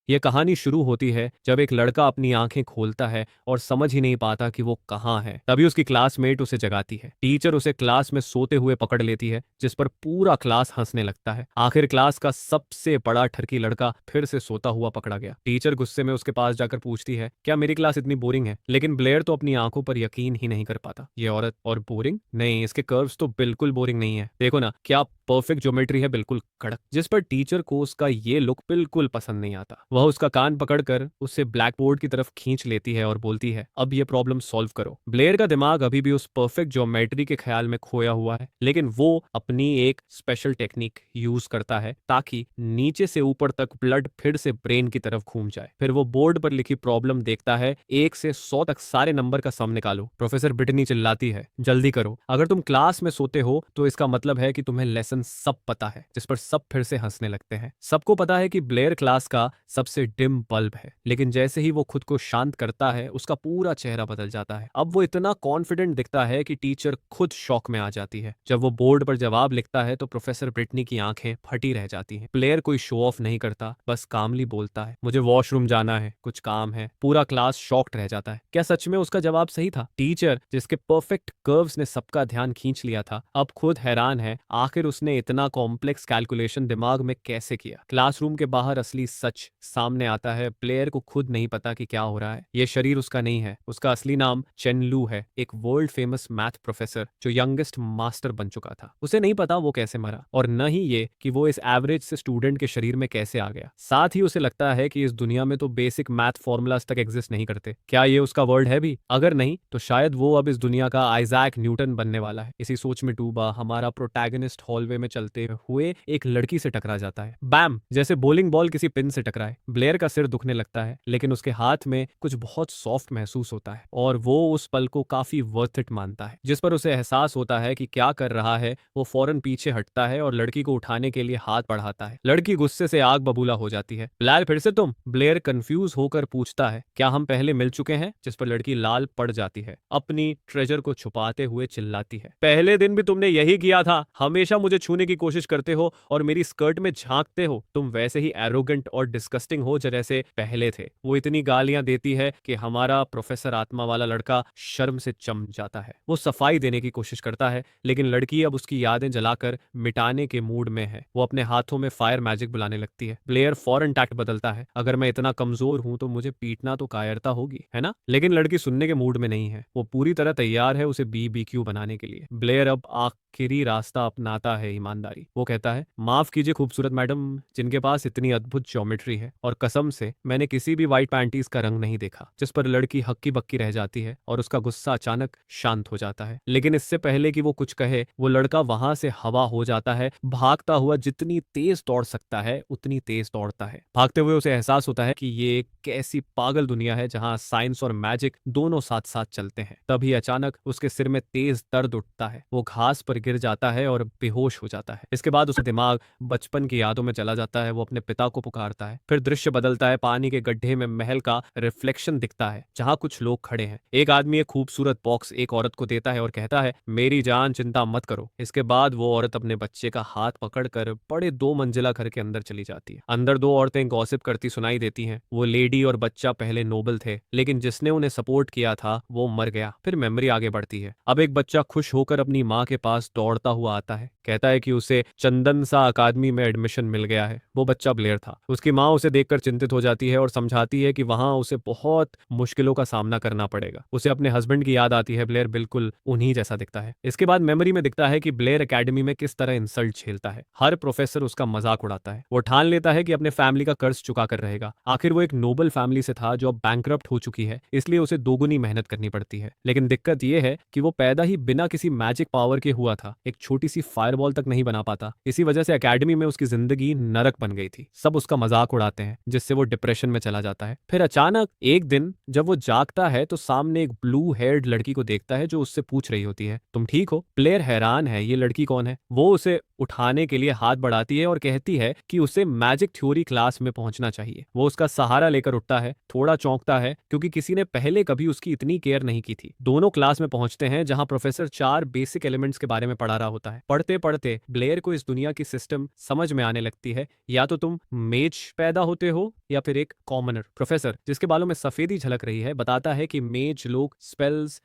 यह कहानी शुरू होती है जब एक लड़का अपनी आंखें खोलता है और समझ ही नहीं पाता कि वो कहाँ है। तभी उसकी क्लासमेट उसे जगाती है। टीचर उसे क्लास में सोते हुए पकड़ लेती है, जिस पर पूरा क्लास हंसने लगता है। आखिर क्लास का सबसे बड़ा ठरकी लड़का फिर से सोता हुआ पकड़ा गया। टीचर गुस्से में उसके पास जाकर पूछती है, क्या मेरी क्लास इतनी बोरिंग है? लेकिन ब्लेयर तो अपनी आंखों पर यकीन ही नहीं कर पाता। ये औरत और बोरिंग नहीं, इसके कर्व्स तो बिल्कुल बोरिंग नहीं है। देखो ना क्या परफेक्ट ज्योमेट्री है, बिल्कुल कड़क। जिस पर टीचर को उसका ये लुक बिल्कुल पसंद नहीं आता। वह उसका कान पकड़कर उसे ब्लैक बोर्ड की तरफ खींच लेती है और बोलती है, अब ये प्रॉब्लम सॉल्व करो। ब्लेयर का दिमाग अभी भी उस परफेक्ट ज्योमेट्री के ख्याल में खोया हुआ है, लेकिन वो अपनी एक स्पेशल टेक्निक यूज करता है ताकि नीचे से ऊपर तक ब्लड फिर से ब्रेन की तरफ घूम जाए। फिर वो बोर्ड पर लिखी प्रॉब्लम देखता है। 1 से 100 तक सारे नंबर का सम निकालो। प्रोफेसर ब्रिटनी चिल्लाती है, जल्दी करो, अगर तुम क्लास में सोते हो तो इसका मतलब है कि तुम्हें लेसन सब पता है। जिस पर सब फिर से हंसने लगते हैं। सबको पता है कि ब्लेयर क्लास का सबसे डिम बल्ब है, लेकिन जैसे ही वो खुद को शांत करता है उसका पूरा चेहरा बदल जाता है। अब वो इतना कॉन्फिडेंट दिखता है कि टीचर खुद शॉक में आ जाती है। जब वो बोर्ड पर जवाब लिखता है तो प्रोफेसर ब्रिटनी की आंखें फटी रह जाती हैं। ब्लेयर कोई शो ऑफ नहीं करता, बस कामली बोलता है, मुझे वॉशरूम जाना है, कुछ काम है। पूरा क्लास शॉक्ड रह जाता है। क्या सच में उसका जवाब सही था? टीचर, जिसके परफेक्ट कर्व्स ने सबका ध्यान खींच लिया था, अब खुद हैरान है आखिर उसने इतना कॉम्प्लेक्स कैलकुलेशन दिमाग में कैसे किया। क्लासरूम के बाहर असली सच सामने आता है। प्लेयर को खुद नहीं पता कि क्या हो रहा है। ये शरीर उसका नहीं है। उसका असली नाम चेन लू है, एक वर्ल्ड फेमस मैथ प्रोफेसर जो यंगेस्ट मास्टर बन चुका था। उसे नहीं पता वो कैसे मरा, और न ही ये कि वो इस एवरेज से स्टूडेंट के शरीर में कैसे आ गया। साथ ही उसे लगता है कि इस दुनिया में तो बेसिक मैथ फॉर्मूलाज तक एग्जिस्ट नहीं करते। क्या ये उसका वर्ल्ड है भी? अगर नहीं तो शायद वो अब इस दुनिया का आइजैक न्यूटन बनने वाला है। इसी सोच में डूबा हमारा प्रोटैगनिस्ट हॉलवे में चलते हुए एक लड़की से टकरा जाता है। बैम, जैसे बोलिंग बॉल किसी पिन से टकराए। ब्लेयर का सिर दुखने लगता है, लेकिन उसके हाथ में कुछ बहुत सॉफ्ट महसूस होता है और वो उस पल को काफी वर्थ इट मानता है। जिस पर उसे एहसास होता है कि क्या कर रहा है। वो फौरन पीछे हटता है और लड़की को उठाने के लिए हाथ बढ़ाता है। लड़की गुस्से से आग बबूला हो जाती है। ब्लेयर फिर से तुम? ब्लेयर कंफ्यूज होकर पूछता है, क्या हम पहले मिल चुके हैं? जिस पर लड़की लाल पड़ जाती है, अपनी ट्रेजर को छुपाते हुए चिल्लाती है, पहले दिन भी तुमने यही किया था, हमेशा मुझे छूने की कोशिश करते हो और मेरी स्कर्ट में झांकते हो। तुम वैसे ही एरोगेंट और डिस्गस्टिंग हो जैसे पहले थे। वो इतनी गालियां देती है कि हमारा प्रोफेसर आत्मा वाला लड़का शर्म से चम जाता है। वो सफाई देने की कोशिश करता है, लेकिन लड़की अब उसकी यादें जलाकर मिटाने के मूड में है। वो अपने हाथों में फायर मैजिक बुलाने लगती है। ब्लेयर फौरन टैक्ट बदलता है, अगर मैं इतना कमजोर हूं तो मुझे पीटना तो कायरता होगी, है ना? लेकिन लड़की सुनने के मूड में नहीं है। वो पूरी तरह तैयार है उसे BBQ बनाने के लिए। ब्लेयर अब आखिरी रास्ता अपनाता है, ईमानदारी। वो कहता है, माफ कीजिए खूबसूरत मैडम, जिनके पास इतनी अद्भुत ज्योमेट्री है, और कसम से मैंने किसी भी व्हाइट पैंटीज का रंग नहीं देखा। जिस पर लड़की हक्की बक्की रह जाती है और उसका गुस्सा अचानक शांत हो जाता है। लेकिन इससे पहले कि वो कुछ कहे, वो लड़का वहां से हवा हो जाता है, भागता हुआ। जितनी तेज दौड़ सकता है उतनी तेज दौड़ता है। भागते हुए उसे एहसास होता है कि ये एक कैसी पागल दुनिया है जहां साइंस और मैजिक दोनों साथ साथ चलते हैं। तभी अचानक उसके सिर में तेज दर्द उठता है। वो घास पर गिर जाता है और बेहोश हो जाता है। इसके बाद उसका दिमाग बचपन की यादों में चला जाता है। वो अपने पिता को पुकारता है। फिर दृश्य बदलता है। पानी के गड्ढे में महल का रिफ्लेक्शन दिखता है, जहां कुछ लोग खड़े हैं। एक आदमी एक खूबसूरत बॉक्स एक औरत को देता है और कहता है, मेरी जान, चिंता मत करो। इसके बाद वो औरत अपने बच्चे का हाथ पकड़कर बड़े 2 मंजिला घर के अंदर चली जाती है। अंदर 2 औरतें गॉसिप करती सुनाई देती हैं। वो लेडी और बच्चा पहले नोबल थे, लेकिन जिसने उन्हें सपोर्ट किया था वो मर गया। फिर मेमोरी आगे बढ़ती है। अब एक बच्चा खुश होकर अपनी माँ के पास दौड़ता हुआ आता है, कहता है कि उसे चंदन सा अकादमी में एडमिशन मिल गया है। वो बच्चा ब्लेयर था। उसकी माँ उसे देखकर चिंतित हो जाती है और समझाती है कि वहां उसे बहुत मुश्किलों का सामना करना पड़ेगा। उसे अपने हस्बैंड की याद आती है। ब्लेयर बिल्कुल उन्हीं जैसा दिखता है। इसके बाद मेमोरी में दिखता है कि ब्लेयर एकेडमी में किस तरह इंसल्ट झेलता है। हर प्रोफेसर उसका मजाक उड़ाता है। वो ठान लेता है कि अपने फैमिली का कर्ज चुका कर रहेगा। आखिर वो एक नोबल फैमिली से था जो अब बैंकरप्ट हो चुकी है, इसलिए उसे दोगुनी मेहनत करनी पड़ती है। लेकिन दिक्कत यह है कि वो पैदा ही बिना किसी मैजिक पावर के हुआ था। एक छोटी सी फायरबॉल तक नहीं बना पाता। इसी वजह से एकेडमी में उसकी जिंदगी नरक बन गई थी। सब उसका मजाक उड़ाते हैं, जिससे वो डिप्रेशन में चला जाता है। फिर अचानक एक दिन जब वो जागता है तो सामने एक ब्लू हेयर्ड लड़की को देखता है जो उससे पूछ रही होती है, तुम ठीक हो? प्लेयर हैरान है, ये लड़की कौन है? वो उसे उठाने के लिए हाथ बढ़ाती है और कहती है कि उसे मैजिक थ्योरी क्लास में पहुंचना चाहिए। वो उसका सहारा लेकर उठता है, थोड़ा चौंकता है क्योंकि किसी ने पहले कभी उसकी इतनी केयर नहीं की थी। दोनों क्लास में पहुंचते हैं जहां प्रोफेसर 4 बेसिक एलिमेंट्स के बारे में पढ़ा रहा होता है। पढ़ते पढ़ते ब्लेयर को इस दुनिया की सिस्टम समझ में आने लगती है। या तो तुम मेज पैदा होते हो या फिर एक कॉमनर। प्रोफेसर, जिसके बालों में सफेदी झलक रही है, बताता है कि मेज लोग स्पेल्स,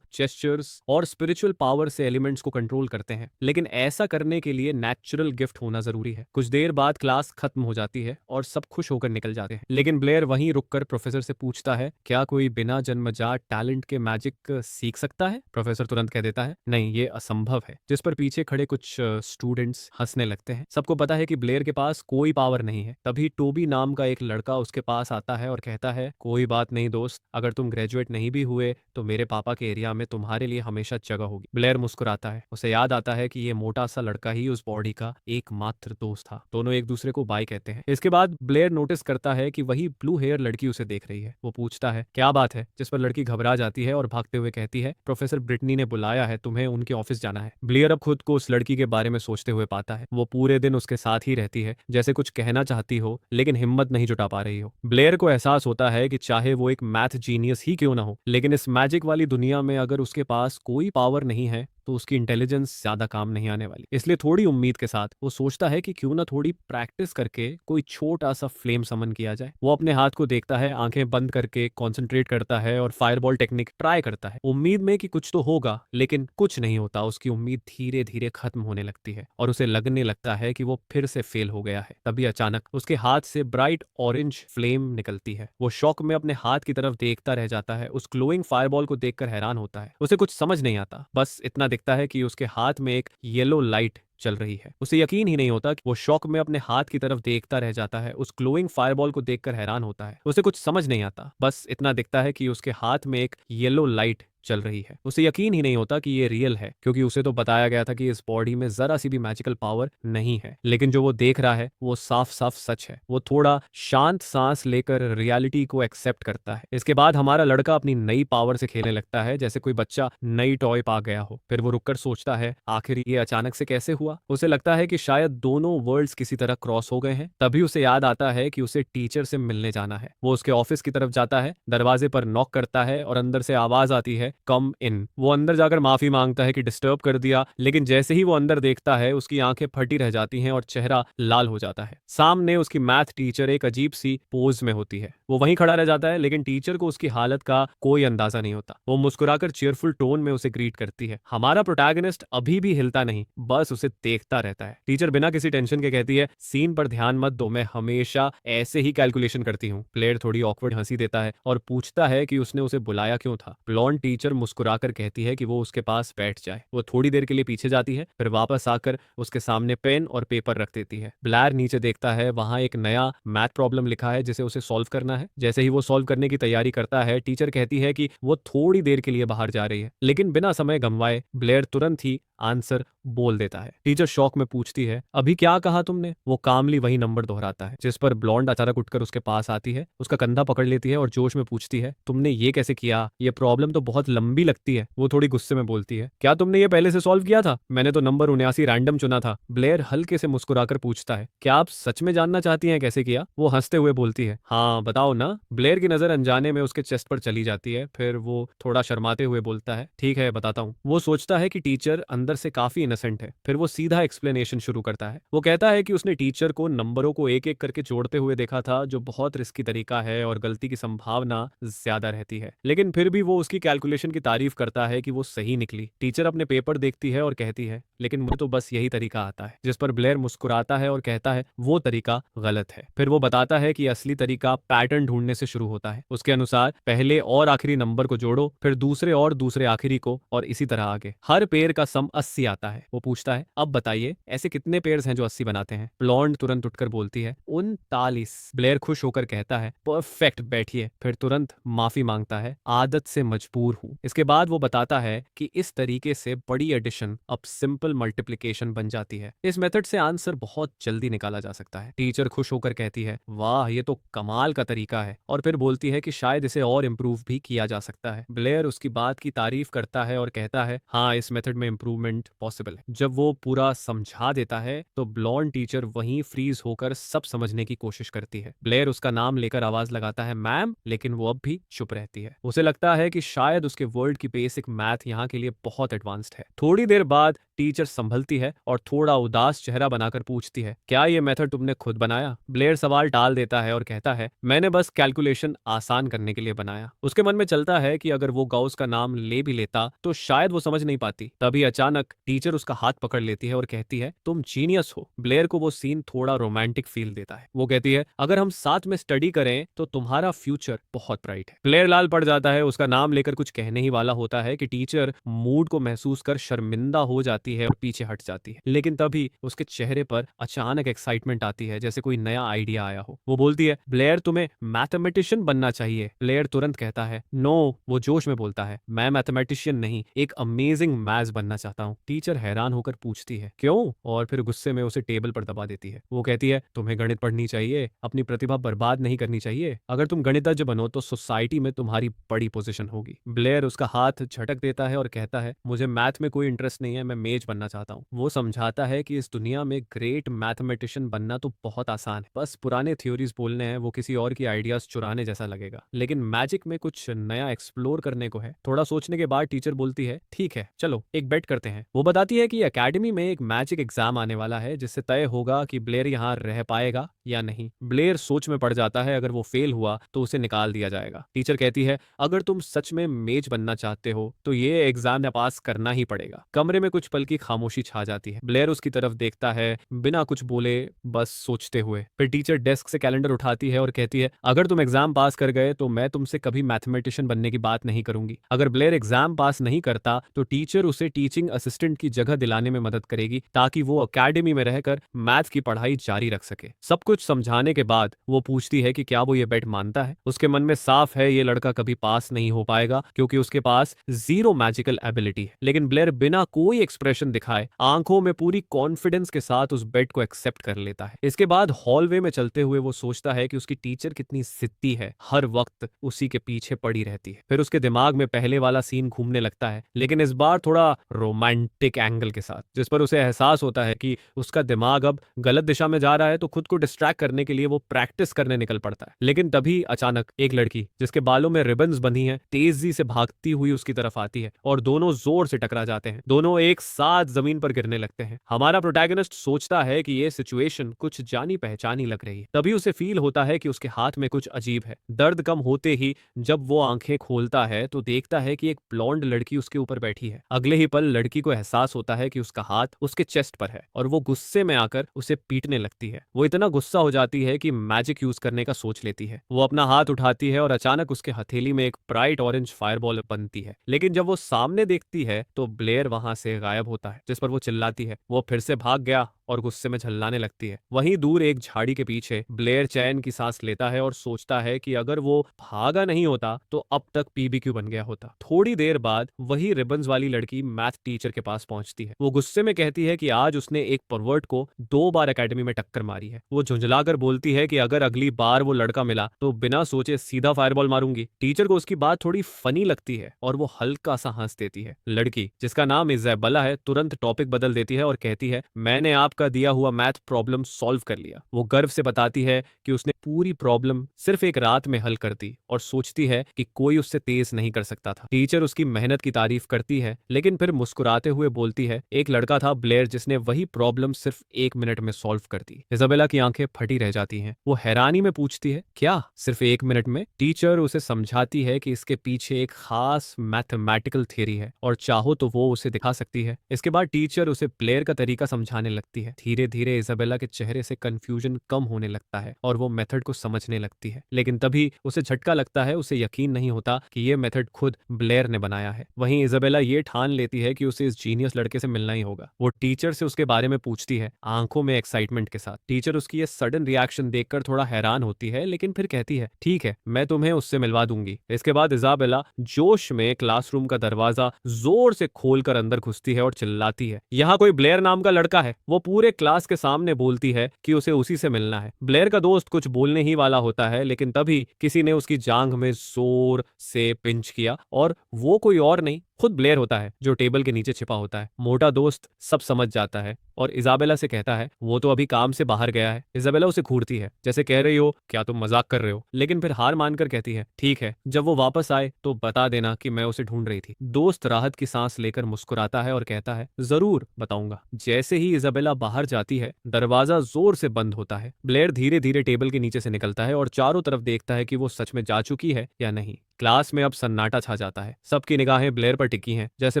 जेस्चर्स और स्पिरिचुअल पावर से एलिमेंट्स को कंट्रोल करते हैं, लेकिन ऐसा करने के लिए नेचुरल गिफ्ट होना जरूरी है। कुछ देर बाद क्लास खत्म हो जाती है और सब खुश होकर निकल जाते हैं, लेकिन ब्लेयर वहीं रुककर प्रोफेसर से पूछता है, क्या कोई बिना जन्मजात टैलेंट के मैजिक सीख सकता है? प्रोफेसर तुरंत कह देता है, नहीं, ये असंभव है, जिस पर पीछे खड़े कुछ स्टूडेंट्स हंसने लगते हैं। सबको पता है कि ब्लेयर के पास कोई पावर नहीं है। तभी टोबी नाम का एक लड़का उसके पास आता है और कहता है, कोई बात नहीं दोस्त, अगर तुम ग्रेजुएट नहीं भी हुए तो मेरे पापा के एरिया में तुम्हारे लिए हमेशा जगह होगी। ब्लेयर मुस्कुराता है, उसे याद आता है कि ये मोटा सा लड़का ही उस बॉडी का एकमात्र दोस्त था। दोनों एक दूसरे को बाय कहते हैं। इसके बाद ब्लेयर नोटिस करता है कि वही ब्लू हेयर लड़की उसे देख रही है। वो पूछता है, क्या बात है? जिस पर लड़की घबरा जाती है और भागते हुए कहती है, प्रोफेसर ब्रिटनी ने बुलाया है, तुम्हें उनके ऑफिस जाना है। ब्लेयर अब खुद को उस लड़की के बारे में सोचते हुए पाता है। वो पूरे दिन उसके साथ ही रहती है, जैसे कुछ कहना चाहती हो लेकिन हिम्मत नहीं जुटा पा रही हो। ब्लेयर को एहसास होता है कि चाहे वो एक मैथ जीनियस ही क्यों ना हो, लेकिन इस मैजिक वाली दुनिया में अगर उसके पास कोई पावर नहीं है तो उसकी इंटेलिजेंस ज्यादा काम नहीं आने वाली। इसलिए थोड़ी उम्मीद के साथ वो सोचता है कि क्यों ना थोड़ी प्रैक्टिस करके कोई छोटा सा फ्लेम समन किया जाए। वो अपने हाथ को देखता है, आंखें बंद करके कंसंट्रेट करता है और फायरबॉल टेक्निक ट्राई करता है, उम्मीद में कि कुछ तो होगा, लेकिन कुछ नहीं होता। उसकी उम्मीद धीरे धीरे खत्म होने लगती है और उसे लगने लगता है कि वो फिर से फेल हो गया है। तभी अचानक उसके हाथ से ब्राइट ऑरेंज फ्लेम निकलती है। वो शॉक में अपने हाथ की तरफ देखता रह जाता है। उस ग्लोइंग फायरबॉल को देखकर हैरान होता है। उसे कुछ समझ नहीं आता, बस इतना दिखता है कि उसके हाथ में एक येलो लाइट चल रही है। उसे यकीन ही नहीं होता कि वो शॉक में अपने हाथ की तरफ देखता रह जाता है। उस ग्लोइंग फायरबॉल को देखकर हैरान होता है। उसे कुछ समझ नहीं आता, बस इतना दिखता है कि उसके हाथ में एक येलो लाइट चल रही है। उसे यकीन ही नहीं होता कि ये रियल है, क्योंकि उसे तो बताया गया था कि इस बॉडी में जरा सी भी मैजिकल पावर नहीं है। लेकिन जो वो देख रहा है वो साफ साफ सच है। वो थोड़ा शांत सांस लेकर रियलिटी को एक्सेप्ट करता है। इसके बाद हमारा लड़का अपनी नई पावर से खेलने लगता है जैसे कोई बच्चा नई टॉय पा गया हो। फिर वो रुककर सोचता है, आखिर ये अचानक से कैसे हुआ? उसे लगता है कि शायद दोनों वर्ल्ड्स किसी तरह क्रॉस हो गए हैं। तभी उसे याद आता है कि उसे टीचर से मिलने जाना है। वो उसके ऑफिस की तरफ जाता है, दरवाजे पर नॉक करता है और अंदर से आवाज आती है, कम इन। वो अंदर जाकर माफी मांगता है कि डिस्टर्ब कर दिया, लेकिन जैसे ही वो अंदर देखता है उसकी आंखें फटी रह जाती हैं और चेहरा लाल हो जाता है। सामने उसकी मैथ टीचर एक अजीब सी पोज में होती है। वो वहीं खड़ा रह जाता है, लेकिन टीचर को उसकी हालत का कोई अंदाजा नहीं होता। वो मुस्कुराकर चीयरफुल टोन में उसे ग्रीट करती है। हमारा प्रोटैगनिस्ट अभी भी हिलता नहीं, बस उसे देखता रहता है। टीचर बिना किसी टेंशन के कहती है, सीन पर ध्यान मत दो, मैं हमेशा ऐसे ही कैलकुलेशन करती हूँ। प्लेयर थोड़ी ऑकवर्ड हंसी देता है और पूछता है कि उसने उसे बुलाया क्यों था। ब्लॉन्ड टीचर मुस्कुराकर कहती है कि वो उसके पास बैठ जाए। वो थोड़ी देर के लिए पीछे जाती है, फिर वापस आकर उसके सामने पेन और पेपर रख देती है। ब्लैर नीचे देखता है, वहां एक नया मैथ प्रॉब्लम लिखा है जिसे उसे सॉल्व करना है। जैसे ही वो सॉल्व करने की तैयारी करता है, टीचर कहती है कि वो थोड़ी देर के लिए बाहर जा रही है, लेकिन बिना समय गंवाए ब्लेयर तुरंत ही आंसर बोल देता है। टीचर शॉक में पूछती है, अभी क्या कहा तुमने? वो कामली वही नंबर दोहराता है, जिस पर ब्लॉन्ड अचानक उठकर उसके पास आती है, उसका कंधा पकड़ लेती है और जोश में पूछती है, तुमने ये कैसे किया? ये प्रॉब्लम तो बहुत लंबी लगती है। वो थोड़ी गुस्से में बोलती है, क्या तुमने ये पहले से सॉल्व किया था? मैंने तो नंबर 79 रैंडम चुना था। ब्लेयर हल्के से मुस्कुराकर पूछता है, क्या आप सच में जानना चाहती हैं कैसे किया? वो हंसते हुए बोलती है, हाँ बताओ ना। ब्लेयर की नजर अनजाने में उसके चेस्ट पर चली जाती है, फिर वो थोड़ा शर्माते हुए बोलता है, ठीक है बताता हूँ। वो सोचता है कि टीचर अंदर से काफी इनोसेंट है, फिर वो सीधा एक्सप्लेनेशन शुरू करता है। वो कहता है कि उसने टीचर को नंबरों को एक एक करके जोड़ते हुए देखा था, जो बहुत रिस्की तरीका है और गलती की संभावना ज्यादा रहती है, लेकिन फिर भी वो उसकी कैलकुलेशन की तारीफ करता है कि वो सही निकली। टीचर अपने पेपर देखती है और कहती है, लेकिन मुझे तो बस यही तरीका आता है। जिस पर ब्लेयर मुस्कुराता है और कहता है, वो तरीका गलत है। फिर वो बताता है कि असली तरीका पैटर्न ढूंढने से शुरू होता है। उसके अनुसार पहले और आखिरी नंबर को जोड़ो, फिर दूसरे और दूसरे आखिरी को, और इसी तरह आगे। हर पेयर का सम 80 आता है। वो पूछता है, अब बताइए ऐसे कितने पेयर्स हैं जो 80 बनाते हैं? ब्लॉन्ड तुरंत उठकर बोलती है, 39। ब्लेयर खुश होकर कहता है, परफेक्ट, बैठिए। फिर तुरंत माफी मांगता है, आदत से मजबूर हूँ। हूँ। इसके बाद वो बताता है कि इस तरीके से बड़ी एडिशन अब सिंपल मल्टीप्लिकेशन बन जाती है। इस मेथड से आंसर बहुत जल्दी निकाला जा सकता है। टीचर खुश होकर कहती है, वाह ये तो कमाल का तरीका है, और फिर बोलती है कि शायद इसे और इम्प्रूव भी किया जा सकता है। ब्लेयर उसकी बात की तारीफ करता है और कहता है, हाँ इस मेथड में इम्प्रूवमेंट पॉसिबल है। जब वो पूरा समझा देता है तो ब्लॉन्ड टीचर वहीं फ्रीज होकर सब समझने की कोशिश करती है। ब्लेयर उसका नाम लेकर आवाज लगाता है, मैम, लेकिन वो अब भी चुप रहती है। उसे लगता है कि शायद उसके वर्ल्ड की बेसिक मैथ यहाँ के लिए बहुत एडवांस्ड है। थोड़ी देर बाद टीचर संभलती है और थोड़ा उदास चेहरा बनाकर पूछती है, क्या ये मेथड तुमने खुद बनाया? ब्लेयर सवाल टाल देता है और कहता है, मैंने बस कैलकुलेशन आसान करने के लिए बनाया। उसके मन में चलता है कि अगर वो गाउस का नाम ले भी लेता तो शायद वो समझ नहीं पाती। तभी अचानक टीचर उसका हाथ पकड़ लेती है और कहती है, तुम जीनियस हो। ब्लेयर को वो सीन थोड़ा रोमांटिक फील देता है। वो कहती है, अगर हम साथ में स्टडी करें तो तुम्हारा फ्यूचर बहुत ब्राइट है। ब्लेयर लाल पड़ जाता है। उसका नाम लेकर कुछ कहने ही वाला होता है कि टीचर मूड को महसूस कर शर्मिंदा हो जाती है और पीछे हट जाती है। लेकिन तभी उसके चेहरे पर अचानक एक्साइटमेंट आती है, जैसे कोई नया आइडिया आया हो। वो बोलती है, ब्लेयर तुम्हें मैथमेटिशियन बनना चाहिए। ब्लेयर तुरंत कहता है, नो। वो जोश में बोलता है, मैं मैथमेटिशियन नहीं, एक अमेजिंग मैथ्स बनना चाहता हूँ। टीचर हैरान होकर पूछती है, क्यों? और फिर गुस्से में उसे टेबल पर दबा देती है। वो कहती है, तुम्हें गणित पढ़नी चाहिए, अपनी प्रतिभा बर्बाद नहीं करनी चाहिए। अगर तुम गणितज्ञ बनो तो सोसाइटी में तुम्हारी बड़ी पोजीशन होगी। ब्लेयर उसका हाथ झटक देता है और कहता है, मुझे मैथ में कोई इंटरेस्ट नहीं है, मैं मेज बनना चाहता हूँ। वो समझाता है कि इस दुनिया में ग्रेट मैथमेटिशियन बनना तो बहुत आसान है, बस पुराने थ्योरीज बोलने हैं, वो किसी और की आइडियाज चुराने जैसा लगेगा। लेकिन मैजिक में कुछ नया एक्सप्लोर करने को है। थोड़ा सोचने के बाद टीचर बोलती है, ठीक है चलो एक बेट करते हैं। वो बताती है कि एकेडमी में एक मैजिक एग्जाम आने वाला है जिससे तय होगा कि ब्लेयर यहाँ रह पाएगा या नहीं। ब्लेयर सोच में पड़ जाता है, अगर वो फेल हुआ तो उसे निकाल दिया जाएगा। टीचर कहती है, अगर तुम सच में मेज बनना चाहते हो तो ये एग्जाम पास करना ही पड़ेगा। कमरे में कुछ पल की खामोशी छा जाती है। ब्लेयर उसकी तरफ देखता है, बिना कुछ बोले, बस सोचते हुए। फिर टीचर डेस्क से कैलेंडर उठाती है और कहती है, अगर तुम एग्जाम पास कर गए तो मैं तुमसे कभी मैथमेटिशियन बनने की बात नहीं करूंगी। अगर ब्लेयर एग्जाम पास नहीं करता तो टीचर उसे टीचिंग असिस्टेंट की जगह दिलाने में मदद करेगी, ताकि वो अकेडमी में रहकर मैथ की पढ़ाई जारी रख सके। सब कुछ समझाने के बाद वो पूछती है कि क्या वो ये बेट मानता है। उसके मन में साफ है ये लड़का कभी पास नहीं हो पाएगा, क्योंकि उसके पास जीरो मैजिकल एबिलिटी है। लेकिन ब्लेयर बिना कोई एक्सप्रेशन दिखाए आंखों में पूरी कॉन्फिडेंस के साथ उस बेट को एक्सेप्ट कर लेता है। इसके बाद हॉलवे में चलते हुए वो सोचता है कि उसकी टीचर कितनी जिद्दी है, हर वक्त उसी के पीछे पड़ी रहती है। फिर उसके दिमाग में पहले वाला सीन घूमने लगता है, लेकिन इस बार थोड़ा रोमांटिक एंगल के साथ, जिस पर उसे एहसास होता है कि उसका दिमाग अब गलत दिशा में जा रहा है। तो खुद को डिस्ट्रैक्ट करने के लिए वो प्रैक्टिस करने निकल पड़ता है। लेकिन तभी अचानक एक लड़की जिसके बालों में रिबन्स बंधी हैं तेजी से भागती हुई उसकी तरफ आती है और दोनों जोर से टकरा जाते हैं। दोनों एक साथ जमीन पर गिरने लगते हैं। हमारा प्रोटैगनिस्ट सोचता है कि ये सिचुएशन कुछ जानी पहचानी लग रही है। तभी उसे फील होता है कि उसके हाथ में कुछ अजीब है। दर्द कम होते ही जब वो आंखें खोलता है तो देखता है कि एक ब्लॉन्ड लड़की उसके ऊपर बैठी है। अगले ही पल लड़की को एहसास होता है कि उसका हाथ उसके चेस्ट पर है और वो गुस्से में आकर उसे पीटने लगती है। वो इतना गुस्सा हो जाती है कि मैजिक यूज करने का सोच लेती है। वो अपना हाथ उठाती है और अचानक उसके हथेली में एक ब्राइट ऑरेंज फायरबॉल बनती है। लेकिन जब वो सामने देखती है तो ब्लेयर वहां से गायब होता है, जिस पर वो चिल्लाती है, वो फिर से भाग गया, और गुस्से में झल्लाने लगती है। वहीं दूर एक झाड़ी के पीछे ब्लेयर चैन की सांस लेता है और सोचता है कि अगर वो भागा नहीं होता तो अब तक पीबीक्यू बन गया होता। थोड़ी देर बाद वही रिबन्स वाली लड़की मैथ टीचर के पास पहुंचती है। वो गुस्से में कहती है कि आज उसने एक परवर्ट को 2 बार एकेडमी में टक्कर मारी है। वो झुंझलाकर बोलती है कि अगर अगली बार वो लड़का मिला तो बिना सोचे सीधा फायरबॉल मारूंगी। टीचर को उसकी बात थोड़ी फनी लगती है और वो हल्का सा हंस देती है। लड़की, जिसका नाम इज़ाबेला है, तुरंत टॉपिक बदल देती है और कहती है, मैंने आपका दिया हुआ मैथ प्रॉब्लम सॉल्व कर लिया। वो गर्व से बताती है कि उसने पूरी प्रॉब्लम सिर्फ एक रात में हल कर दी और सोचती है कि कोई उससे तेज नहीं कर सकता था। टीचर उसकी मेहनत की तारीफ करती है, लेकिन फिर मुस्कुराते हुए बोलती है, एक लड़का था ब्लेयर जिसने वही प्रॉब्लम सिर्फ 1 मिनट में सॉल्व कर दी। इज़ाबेला की आंखें फटी रह जाती हैं। वो हैरानी में पूछती है, क्या सिर्फ 1 मिनट में? टीचर उसे समझाती है कि इसके पीछे एक खास मैथमेटिकल थियरी है और चाहो तो वो उसे दिखा सकती है। इसके बाद टीचर उसे ब्लेयर का तरीका समझाने लगती है। है। धीरे धीरे इजाबेला के चेहरे से कंफ्यूजन कम होने लगता है और वो मेथड को समझने लगती है, लेकिन तभी उसे झटका लगता है। उसे यकीन नहीं होता कि ये मेथड खुद ब्लेयर ने बनाया है। वहीं इजाबेला ये ठान लेती है कि उसे इस जीनियस लड़के से मिलना ही होगा। वो टीचर से उसके बारे में पूछती है, आंखों में एक्साइटमेंट के साथ। टीचर उसकी ये सडन रिएक्शन देखकर थोड़ा हैरान होती है, लेकिन फिर कहती है, ठीक है, मैं तुम्हें उससे मिलवा दूंगी। इसके बाद इजाबेला जोश में क्लासरूम का दरवाजा जोर से खोलकर अंदर घुसती है और चिल्लाती है, यहाँ कोई ब्लेयर नाम का लड़का है। वो पूरे क्लास के सामने बोलती है कि उसे उसी से मिलना है। ब्लेयर का दोस्त कुछ बोलने ही वाला होता है, लेकिन तभी किसी ने उसकी जांघ में जोर से पिंच किया और वो कोई और नहीं, खुद ब्लेयर होता है, जो टेबल के नीचे छिपा होता है। मोटा दोस्त सब समझ जाता है और इजाबेला से कहता है, वो तो अभी काम से बाहर गया है। इजाबेला उसे घूरती है, जैसे कह रही हो क्या तुम मजाक कर रहे हो, लेकिन फिर हार मानकर कहती है, ठीक है, जब वो वापस आए तो बता देना कि मैं उसे ढूंढ रही थी। दोस्त राहत की सांस लेकर मुस्कुराता है और कहता है, जरूर बताऊंगा। जैसे ही इजाबेला बाहर जाती है, दरवाजा जोर से बंद होता है। ब्लेयर धीरे धीरे टेबल के नीचे से निकलता है और चारों तरफ देखता है कि वो सच में जा चुकी है या नहीं। क्लास में अब सन्नाटा छा जाता है। सबकी निगाहें ब्लेयर पर टिकी हैं, जैसे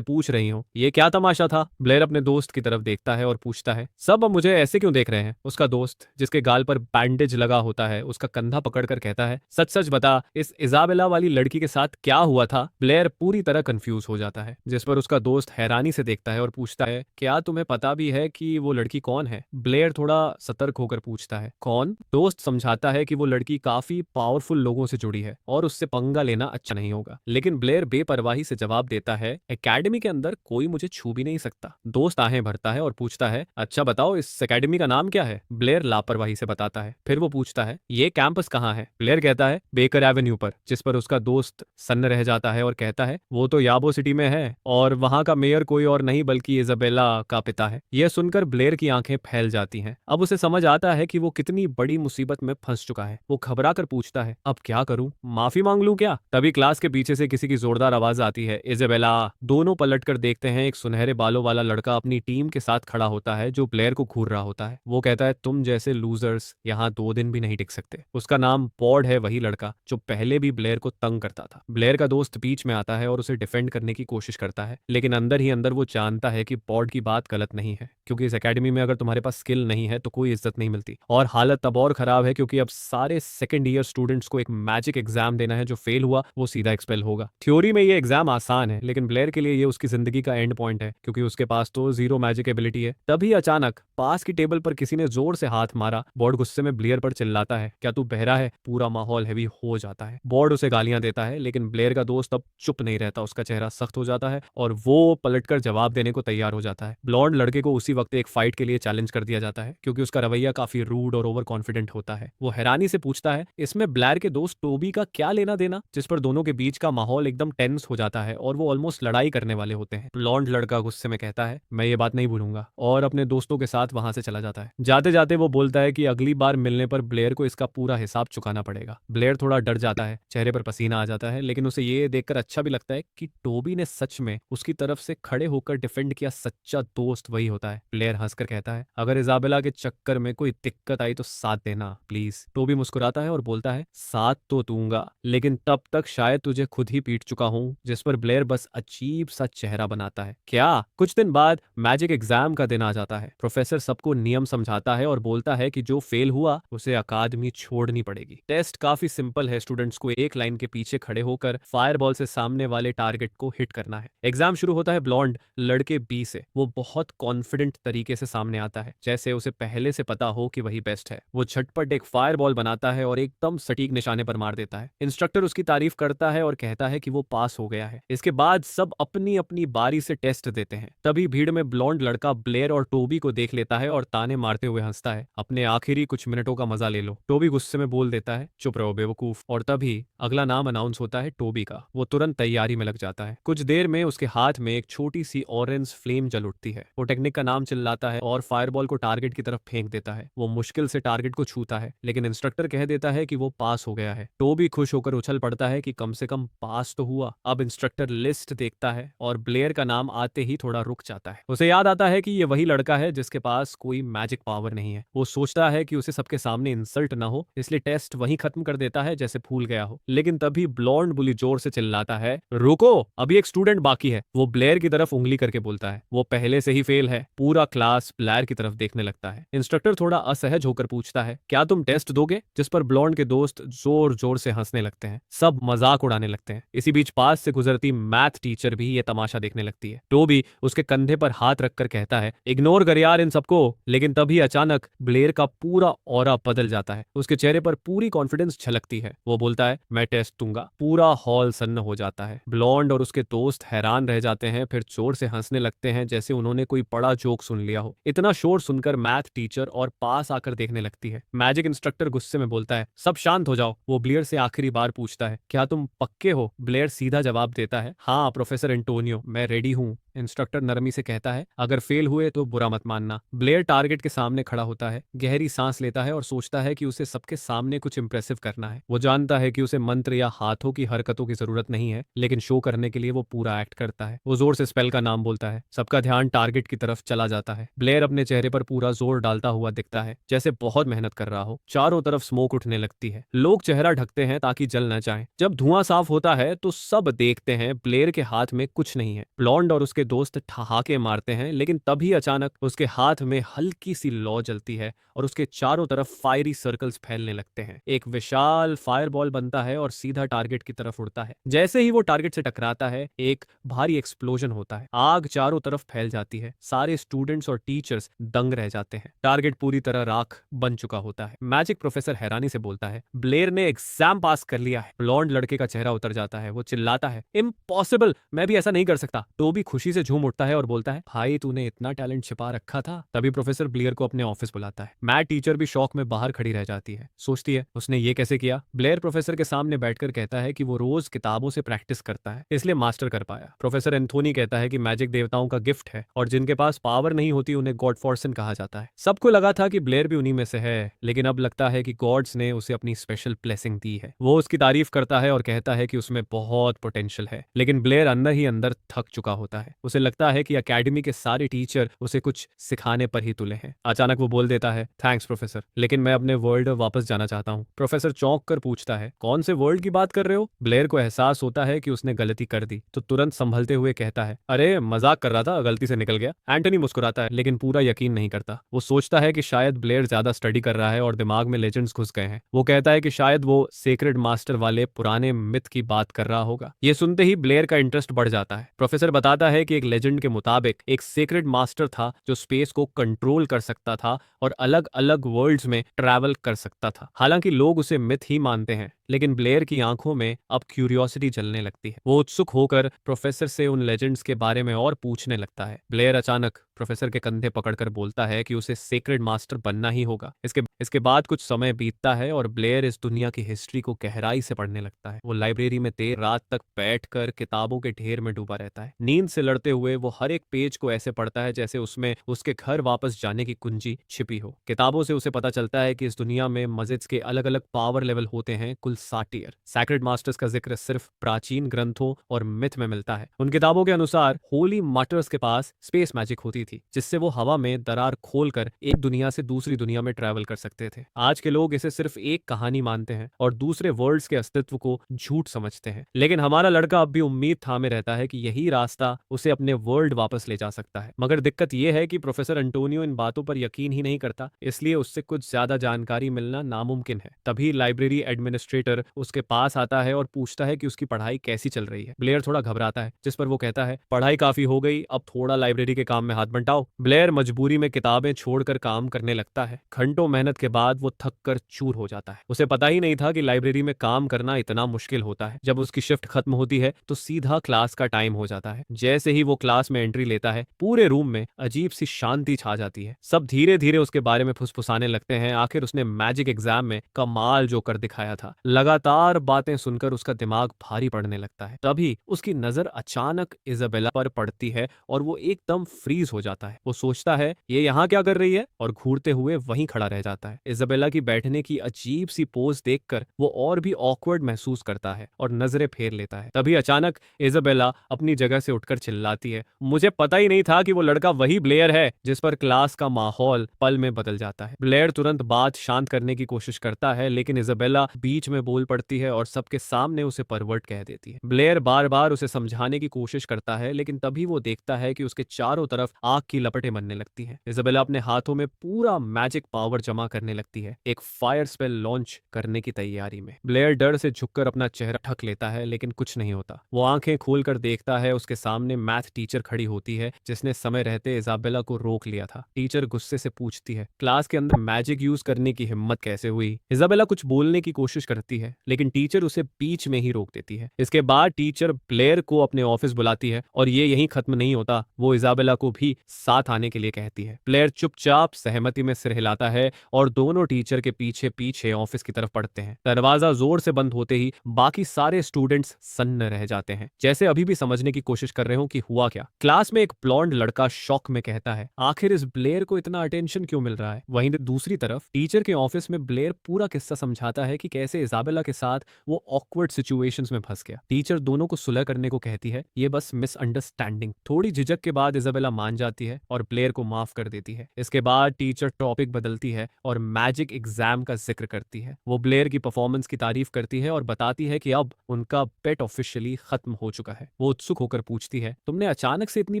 पूछ रही हो, ये क्या तमाशा था। ब्लेयर अपने दोस्त की तरफ देखता है और पूछता है, सब अब मुझे ऐसे क्यों देख रहे हैं। उसका दोस्त, जिसके गाल पर बैंडेज लगा होता है, उसका कंधा पकड़कर कहता है, सच सच बता, इस इजाबेला वाली लड़की के साथ क्या हुआ था। ब्लेयर पूरी तरह कंफ्यूज हो जाता है, जिस पर उसका दोस्त हैरानी से देखता है और पूछता है, क्या तुम्हें पता भी है कि वो लड़की कौन है। ब्लेयर थोड़ा सतर्क होकर पूछता है, कौन। दोस्त समझाता है कि वो लड़की काफी पावरफुल लोगों से जुड़ी है और उससे पंगा लेना अच्छा नहीं होगा। लेकिन ब्लेयर बेपरवाही से जवाब देता है, एकेडमी के अंदर कोई मुझे छू भी नहीं सकता। दोस्त आहें भरता है और पूछता है, अच्छा बताओ, इस एकेडमी का नाम क्या है। ब्लेयर लापरवाही से बताता है। फिर वो पूछता है, ये कैंपस कहाँ है। ब्लेयर कहता है, बेकर एवेन्यू पर। जिस पर उसका दोस्त सन्न रह जाता है और कहता है, वो तो याबो सिटी में है और वहां का मेयर कोई और नहीं बल्कि इजाबेला का पिता है। यह सुनकर ब्लेयर की आंखें फैल जाती हैं। अब उसे समझ आता है कि वो कितनी बड़ी मुसीबत में फंस चुका है। वो घबरा कर पूछता है, अब क्या करूं, माफी मांग लूं क्या। तभी क्लास के पीछे से किसी की जोरदार आवाज आती है, इजाबेला। दोनों पलटकर देखते हैं, एक सुनहरे बालों वाला लड़का अपनी टीम के साथ खड़ा होता है, जो ब्लेयर को घूर रहा होता है। वो कहता है, तुम जैसे लूजर्स यहाँ 2 दिन भी नहीं टिक सकते। उसका नाम पॉड है, वही लड़का जो पहले भी ब्लेयर को तंग करता था। ब्लेयर का दोस्त बीच में आता है और उसे डिफेंड करने की कोशिश करता है, लेकिन अंदर ही अंदर वो जानता है कि पॉड की बात गलत नहीं है, क्योंकि इस एकेडमी में अगर तुम्हारे पास स्किल नहीं है तो कोई इज्जत नहीं मिलती। और हालत तब और खराब है क्योंकि अब सारे सेकंड ईयर स्टूडेंट्स को एक मैजिक एग्जाम देना है। जो फेल हुआ वो सीधा एक्सपेल होगा। थ्योरी में ये एग्जाम आसान है, लेकिन ब्लेयर के लिए ये उसकी जिंदगी का एंड पॉइंट है, क्योंकि उसके पास तो जीरो मैजिक एबिलिटी है। तभी अचानक पास की टेबल पर किसी ने जोर से हाथ मारा। बॉर्ड गुस्से में ब्लेयर पर चिल्लाता है, क्या तू बहरा है। पूरा माहौल हैवी हो जाता है। बॉर्ड उसे गालियां देता है, लेकिन ब्लेयर का दोस्त अब चुप नहीं रहता। उसका चेहरा सख्त हो जाता है और वो पलटकर जवाब देने को तैयार हो जाता है। ब्लॉन्ड लड़के को उसी वक्त एक फाइट के लिए चैलेंज कर दिया जाता है, क्योंकि उसका रवैया काफी रूड और ओवर कॉन्फिडेंट होता है। वो हैरानी से पूछता है, इसमें ब्लेयर के दोस्त टोबी का क्या लेना देना। जिस पर दोनों के बीच का माहौल एकदम टेंस हो जाता है और वो ऑलमोस्ट लड़ाई करने वाले होते हैं। ब्लॉन्ड लड़का गुस्से में कहता है, मैं ये बात नहीं भूलूंगा, और अपने दोस्तों के साथ वहां से चला जाता है। जाते जाते वो बोलता है कि अगली बार मिलने पर ब्लेयर को इसका पूरा हिसाब चुकाना पड़ेगा। ब्लेयर थोड़ा डर जाता है, चेहरे पर पसीना आ जाता है, लेकिन उसे ये देखकर अच्छा भी लगता है कि टोबी ने सच में उसकी तरफ से खड़े होकर डिफेंड किया। सच्चा दोस्त वही होता है। ब्लेयर हंसकर कहता है, अगर इजाबेला के चक्कर में कोई दिक्कत आई तो साथ देना प्लीज। टोबी मुस्कुराता है और बोलता है, साथ तो दूंगा, लेकिन तब तक शायद तुझे खुद ही पीट चुका हूं। जिस पर ब्लेयर बस अजीब सा चेहरा बनाता है। क्या। कुछ दिन बाद मैजिक एग्जाम का दिन आ जाता है। प्रोफेसर सबको नियम समझाता है और बोलता है कि जो फेल हुआ उसे अकादमी छोड़नी पड़ेगी। टेस्ट काफी सिंपल है। स्टूडेंट्स को एक लाइन के पीछे खड़े होकर फायरबॉल से सामने वाले टारगेट को हिट करना है। एग्जाम शुरू होता है ब्लॉन्ड लड़के बी से। वो बहुत कॉन्फिडेंट तरीके से सामने आता है, जैसे उसे पहले से पता हो कि वही बेस्ट है। वो झटपट एक फायरबॉल बनाता है और एकदम सटीक निशाने पर मार देता है। इंस्ट्रक्टर उसकी तारीफ करता है और कहता है कि वो पास हो गया है। इसके बाद सब अपनी अपनी बारी से टेस्ट देते हैं। तभी भीड़ में ब्लॉन्ड लड़का ब्लेयर और टोबी को देख लेता है और ताने मारते हुए हंसता है, अपने आखिरी कुछ मिनटों का मजा ले लो। टोबी गुस्से में बोल देता है, चुप रहो बेवकूफ। और तभी अगला नाम अनाउंस होता है टोबी का। वो तुरंत तैयारी में लग जाता है। कुछ देर में उसके हाथ में एक छोटी सी ऑरेंज फ्लेम जल उठती है। वो टेक्निक का नाम चिल्लाता है और फायरबॉल को टारगेट की तरफ फेंक देता है। वो मुश्किल से टारगेट को छूता है, लेकिन इंस्ट्रक्टर कह देता है कि वो पास हो गया है। टोबी खुश होकर उछल पड़ता है है कि कम से कम पास तो हुआ। अब इंस्ट्रक्टर लिस्ट देखता है और ब्लेयर का नाम आते ही थोड़ा रुक जाता है। उसे याद आता है कि ये वही लड़का है जिसके पास कोई मैजिक पावर नहीं है। वो सोचता है कि उसे सबके सामने इंसल्ट ना हो, इसलिए टेस्ट वहीं खत्म कर देता है जैसे भूल गया हो। लेकिन तभी ब्लॉन्ड बुली जोर से चिल्लाता है, रुको, अभी एक स्टूडेंट बाकी है। वो ब्लेयर की तरफ उंगली करके बोलता है, वो पहले से ही फेल है। पूरा क्लास ब्लेयर की तरफ देखने लगता है। इंस्ट्रक्टर थोड़ा असहज होकर पूछता है, क्या तुम टेस्ट दोगे? जिस पर ब्लॉन्ड के दोस्त जोर जोर से हंसने लगते हैं। सब मजाक उड़ाने लगते हैं। इसी बीच पास से गुजरती मैथ टीचर भी ये तमाशा देखने लगती है। टोबी उसके कंधे पर हाथ रखकर कहता है, इग्नोर कर यार इन सबको। लेकिन तभी अचानक ब्लेयर का पूरा ऑरा बदल जाता है। उसके चेहरे पर पूरी कॉन्फिडेंस झलकती है। वो बोलता है, मैं टेस्ट दूंगा। पूरा हॉल सन्न हो जाता है। ब्लॉन्ड और उसके दोस्त हैरान रह जाते हैं, फिर जोर से हंसने लगते हैं जैसे उन्होंने कोई बड़ा जोक सुन लिया हो। इतना शोर सुनकर मैथ टीचर और पास आकर देखने लगती है। मैजिक इंस्ट्रक्टर गुस्से में बोलता है, सब शांत हो जाओ। वो ब्लेयर से आखिरी बार पूछता है, क्या तुम पक्के हो? ब्लेयर सीधा जवाब देता है, हाँ प्रोफेसर एंटोनियो, मैं रेडी हूँ। इंस्ट्रक्टर नरमी से कहता है, अगर फेल हुए तो बुरा मत मानना। ब्लेयर टारगेट के सामने खड़ा होता है, गहरी सांस लेता है और सोचता है कि उसे सबके सामने कुछ इंप्रेसिव करना है। वो जानता है कि उसे मंत्र या हाथों की हरकतों की जरूरत नहीं है, लेकिन शो करने के लिए वो पूरा एक्ट करता है। वो जोर से स्पेल का नाम बोलता है। सबका ध्यान टारगेट की तरफ चला जाता है। ब्लेयर अपने चेहरे पर पूरा जोर डालता हुआ दिखता है, जैसे बहुत मेहनत कर रहा हो। चारों तरफ स्मोक उठने लगती है। लोग चेहरा ढकते हैं ताकि जल न जाए। जब धुआं साफ होता है तो सब देखते हैं ब्लेयर के हाथ में कुछ नहीं है। ब्लॉन्ड और उसके दोस्त ठहाके मारते हैं, लेकिन तभी अचानक उसके हाथ में हल्की सी लौ जलती है और उसके चारों तरफ फायरी सर्कल्स फैलने लगते हैं। एक विशाल फायरबॉल बनता है और सीधा टारगेट की तरफ उड़ता है। जैसे ही वो टारगेट से टकराता है, एक भारी एक्सप्लोजन होता है। आग चारों तरफ फैल जाती है। सारे स्टूडेंट्स और टीचर्स दंग रह जाते हैं। टारगेट पूरी तरह राख बन चुका होता है। मैजिक प्रोफेसर हैरानी से बोलता है, ब्लेयर ने एग्जाम पास कर लिया है। ब्लॉन्ड लड़के का चेहरा उतर जाता है। वो चिल्लाता है, इम्पॉसिबल, मैं भी ऐसा नहीं कर सकता। तो भी खुशी से झूम उठता है और बोलता है, भाई तूने इतना टैलेंट छिपा रखा था। तभी प्रोफेसर ब्लेयर को अपने ऑफिस बुलाता है। मैथ टीचर भी शौक में बाहर खड़ी रह जाती है। सोचती है, उसने ये कैसे किया? ब्लेयर प्रोफेसर के सामने बैठकर कहता है कि वो रोज किताबों से प्रैक्टिस करता है, इसलिए मास्टर कर पाया। प्रोफेसर एंथोनी कहता है कि मैजिक देवताओं का गिफ्ट है और जिनके पास पावर नहीं होती उन्हें गॉड फॉर्सन कहा जाता है। सबको लगा था कि ब्लेयर भी उन्हीं में से है, लेकिन अब लगता है कि गॉड्स ने उसे अपनी स्पेशल ब्लेसिंग दी है। वो उसकी तारीफ करता है और कहता है कि उसमें बहुत पोटेंशियल है। लेकिन ब्लेयर अंदर ही अंदर थक चुका होता है। उसे लगता है कि एकेडमी के सारे टीचर उसे कुछ सिखाने पर ही तुले हैं। अचानक वो बोल देता है, थैंक्स प्रोफेसर, लेकिन मैं अपने वर्ल्ड वापस जाना चाहता हूँ। प्रोफेसर चौंक कर पूछता है, कौन से वर्ल्ड की बात कर रहे हो? ब्लेयर को एहसास होता है कि उसने गलती कर दी, तो तुरंत संभलते हुए कहता है, अरे मजाक कर रहा था, गलती से निकल गया। एंटनी मुस्कुराता है, लेकिन पूरा यकीन नहीं करता। वो सोचता है कि शायद ब्लेयर ज्यादा स्टडी कर रहा है और दिमाग में लेजेंड्स घुस गए हैं। वो कहता है कि शायद वो सेक्रेड मास्टर वाले पुराने मिथ की बात कर रहा होगा। ये सुनते ही ब्लेयर का इंटरेस्ट बढ़ जाता है। प्रोफेसर बताता है कि एक लेजेंड के मुताबिक एक सेक्रेड मास्टर था जो स्पेस को कंट्रोल कर सकता था और अलग अलग वर्ल्ड्स में ट्रैवल कर सकता था। हालांकि लोग उसे मिथ ही मानते हैं, लेकिन ब्लेयर की आंखों में अब क्यूरियोसिटी जलने लगती है। वो उत्सुक होकर प्रोफेसर से उन लेजेंड्स के बारे में और पूछने लगता है। ब्लेयर अचानक प्रोफेसर के कंधे पकड़कर बोलता है कि उसे सेक्रेड मास्टर बनना ही होगा। इसके बाद कुछ समय बीतता है और ब्लेयर इस दुनिया की हिस्ट्री को गहराई से पढ़ने लगता है। वो लाइब्रेरी में देर रात तक बैठकर किताबों के ढेर में डूबा रहता है। नींद से लड़ते हुए वो हर एक पेज को ऐसे पढ़ता है जैसे उसमें उसके घर वापस जाने की कुंजी छिपी हो। किताबों से उसे पता चलता है कि इस दुनिया में मजिद्स के अलग अलग पावर लेवल होते हैं, कुल 60 ईयर। सैक्रेड मास्टर्स का जिक्र सिर्फ प्राचीन ग्रंथों और मिथ में मिलता है। उन किताबों के अनुसार होली मार्टर्स के पास स्पेस मैजिक होती थी, जिससे वो हवा में दरार खोलकर एक दुनिया से दूसरी दुनिया में ट्रैवल कर सकते थे। आज के लोग इसे सिर्फ एक कहानी मानते हैं और दूसरे वर्ल्ड्स के अस्तित्व को झूठ समझते हैं। लेकिन हमारा लड़का अब भी उम्मीद थामे रहता है कि यही रास्ता उसे अपने वर्ल्ड वापस ले जा सकता है। मगर दिक्कत यह है कि प्रोफेसर एंटोनियो इन बातों पर यकीन ही नहीं करता, इसलिए उससे कुछ ज्यादा जानकारी मिलना नामुमकिन है। तभी लाइब्रेरी एडमिनिस्ट्रेटर उसके पास आता है और पूछता है कि उसकी पढ़ाई कैसी चल रही है। ब्लेयर थोड़ा घबराता है, जिस पर वो कहता है, पढ़ाई काफी हो गई, अब थोड़ा लाइब्रेरी के काम में हाथ बंटाओ। ब्लेयर मजबूरी में किताबें छोड़कर काम करने लगता है। घंटों मेहनत के बाद वो थक कर चूर हो जाता है। उसे पता ही नहीं था कि लाइब्रेरी में काम करना इतना मुश्किल होता है। जब उसकी शिफ्ट खत्म होती है तो सीधा क्लास का टाइम हो जाता है। जैसे ही वो क्लास में एंट्री लेता है, पूरे रूम में अजीब सी शांति छा जाती है। सब धीरे धीरे उसके बारे में फुसफुसाने लगते हैं। आखिर उसने मैजिक एग्जाम में कमाल जो कर दिखाया था। लगातार बातें सुनकर उसका दिमाग भारी पड़ने लगता है। तभी उसकी नजर अचानक इजाबेला पर पड़ती है और वो एकदम फ्रीज हो जाता है। वो सोचता है, ये यहाँ क्या कर रही है, और घूरते हुए वहीं खड़ा रह जाता है। इजाबेला की बैठने की अजीब सी पोज देखकर वो और भी ऑकवर्ड महसूस महसूस करता है और नजरें फेर लेता है। तभी अचानक इजाबेला अपनी जगह से उठकर चिल्लाती है, मुझे पता ही नहीं था कि वो लड़का वही ब्लेयर है। जिस पर क्लास का माहौल पल में बदल जाता है। ब्लेयर तुरंत बात शांत करने की कोशिश करता है, लेकिन इजाबेला बीच में बोल पड़ती है और सबके सामने उसे परवर्ट कह देती है। ब्लेयर बार बार उसे समझाने की कोशिश करता है, लेकिन तभी वो देखता है कि उसके चारों तरफ आग की लपटें बनने लगती हैं। इजाबेला अपने हाथों में पूरा मैजिक पावर जमा करने लगती है, एक फायर स्पेल लॉन्च करने की तैयारी में। ब्लेयर डर से झुककर अपना चेहरा ढक लेता है, लेकिन कुछ नहीं होता। वो आंखें खोलकर देखता है, उसके सामने मैथ टीचर खड़ी होती है, जिसने समय रहते इजाबेला को रोक लिया था। टीचर गुस्से से पूछती है, क्लास के अंदर मैजिक यूज करने की हिम्मत कैसे हुई? इजाबेला कुछ बोलने की कोशिश करती है, लेकिन टीचर उसे बीच में ही रोक देती है। इसके बाद टीचर ब्लेयर को अपने ऑफिस बुलाती है और ये यहीं खत्म नहीं होता। वो इजाबेला को भी साथ आने के लिए कहती है। ब्लेयर चुपचाप सहमति में सिर हिलाता है और दोनों टीचर के पीछे पीछे ऑफिस की तरफ बढ़ते हैं। दरवाजा जोर से बंद होते ही बाकी सारे स्टूडेंट्स सन्न रह जाते हैं, जैसे अभी भी समझने की कोशिश कर रहे हो कि हुआ क्या। क्लास में एक ब्लॉन्ड लड़का शॉक में कहता है, आखिर इस ब्लेयर को इतना अटेंशन क्यों मिल रहा है? वहीं दूसरी तरफ टीचर के ऑफिस में ब्लेयर पूरा किस्सा समझाता है कि कैसे इजाबेला के साथ वो ऑकवर्ड सिचुएशंस में फंस गया। टीचर दोनों को सुलह करने को कहती है, ये बस मिसअंडरस्टैंडिंग। थोड़ी झिझक के बाद इजाबेला मान जाती है और ब्लेयर को माफ कर देती है। इसके बाद टीचर टॉपिक बदलती है और मैजिक एग्जाम का जिक्र करती है। वो ब्लेयर की परफॉर्मेंस की तारीफ करती है और बताती है कि अब उनका पेट ऑफिशियली खत्म हो चुका है। वो उत्सुक होकर पूछती है, तुमने अचानक से इतनी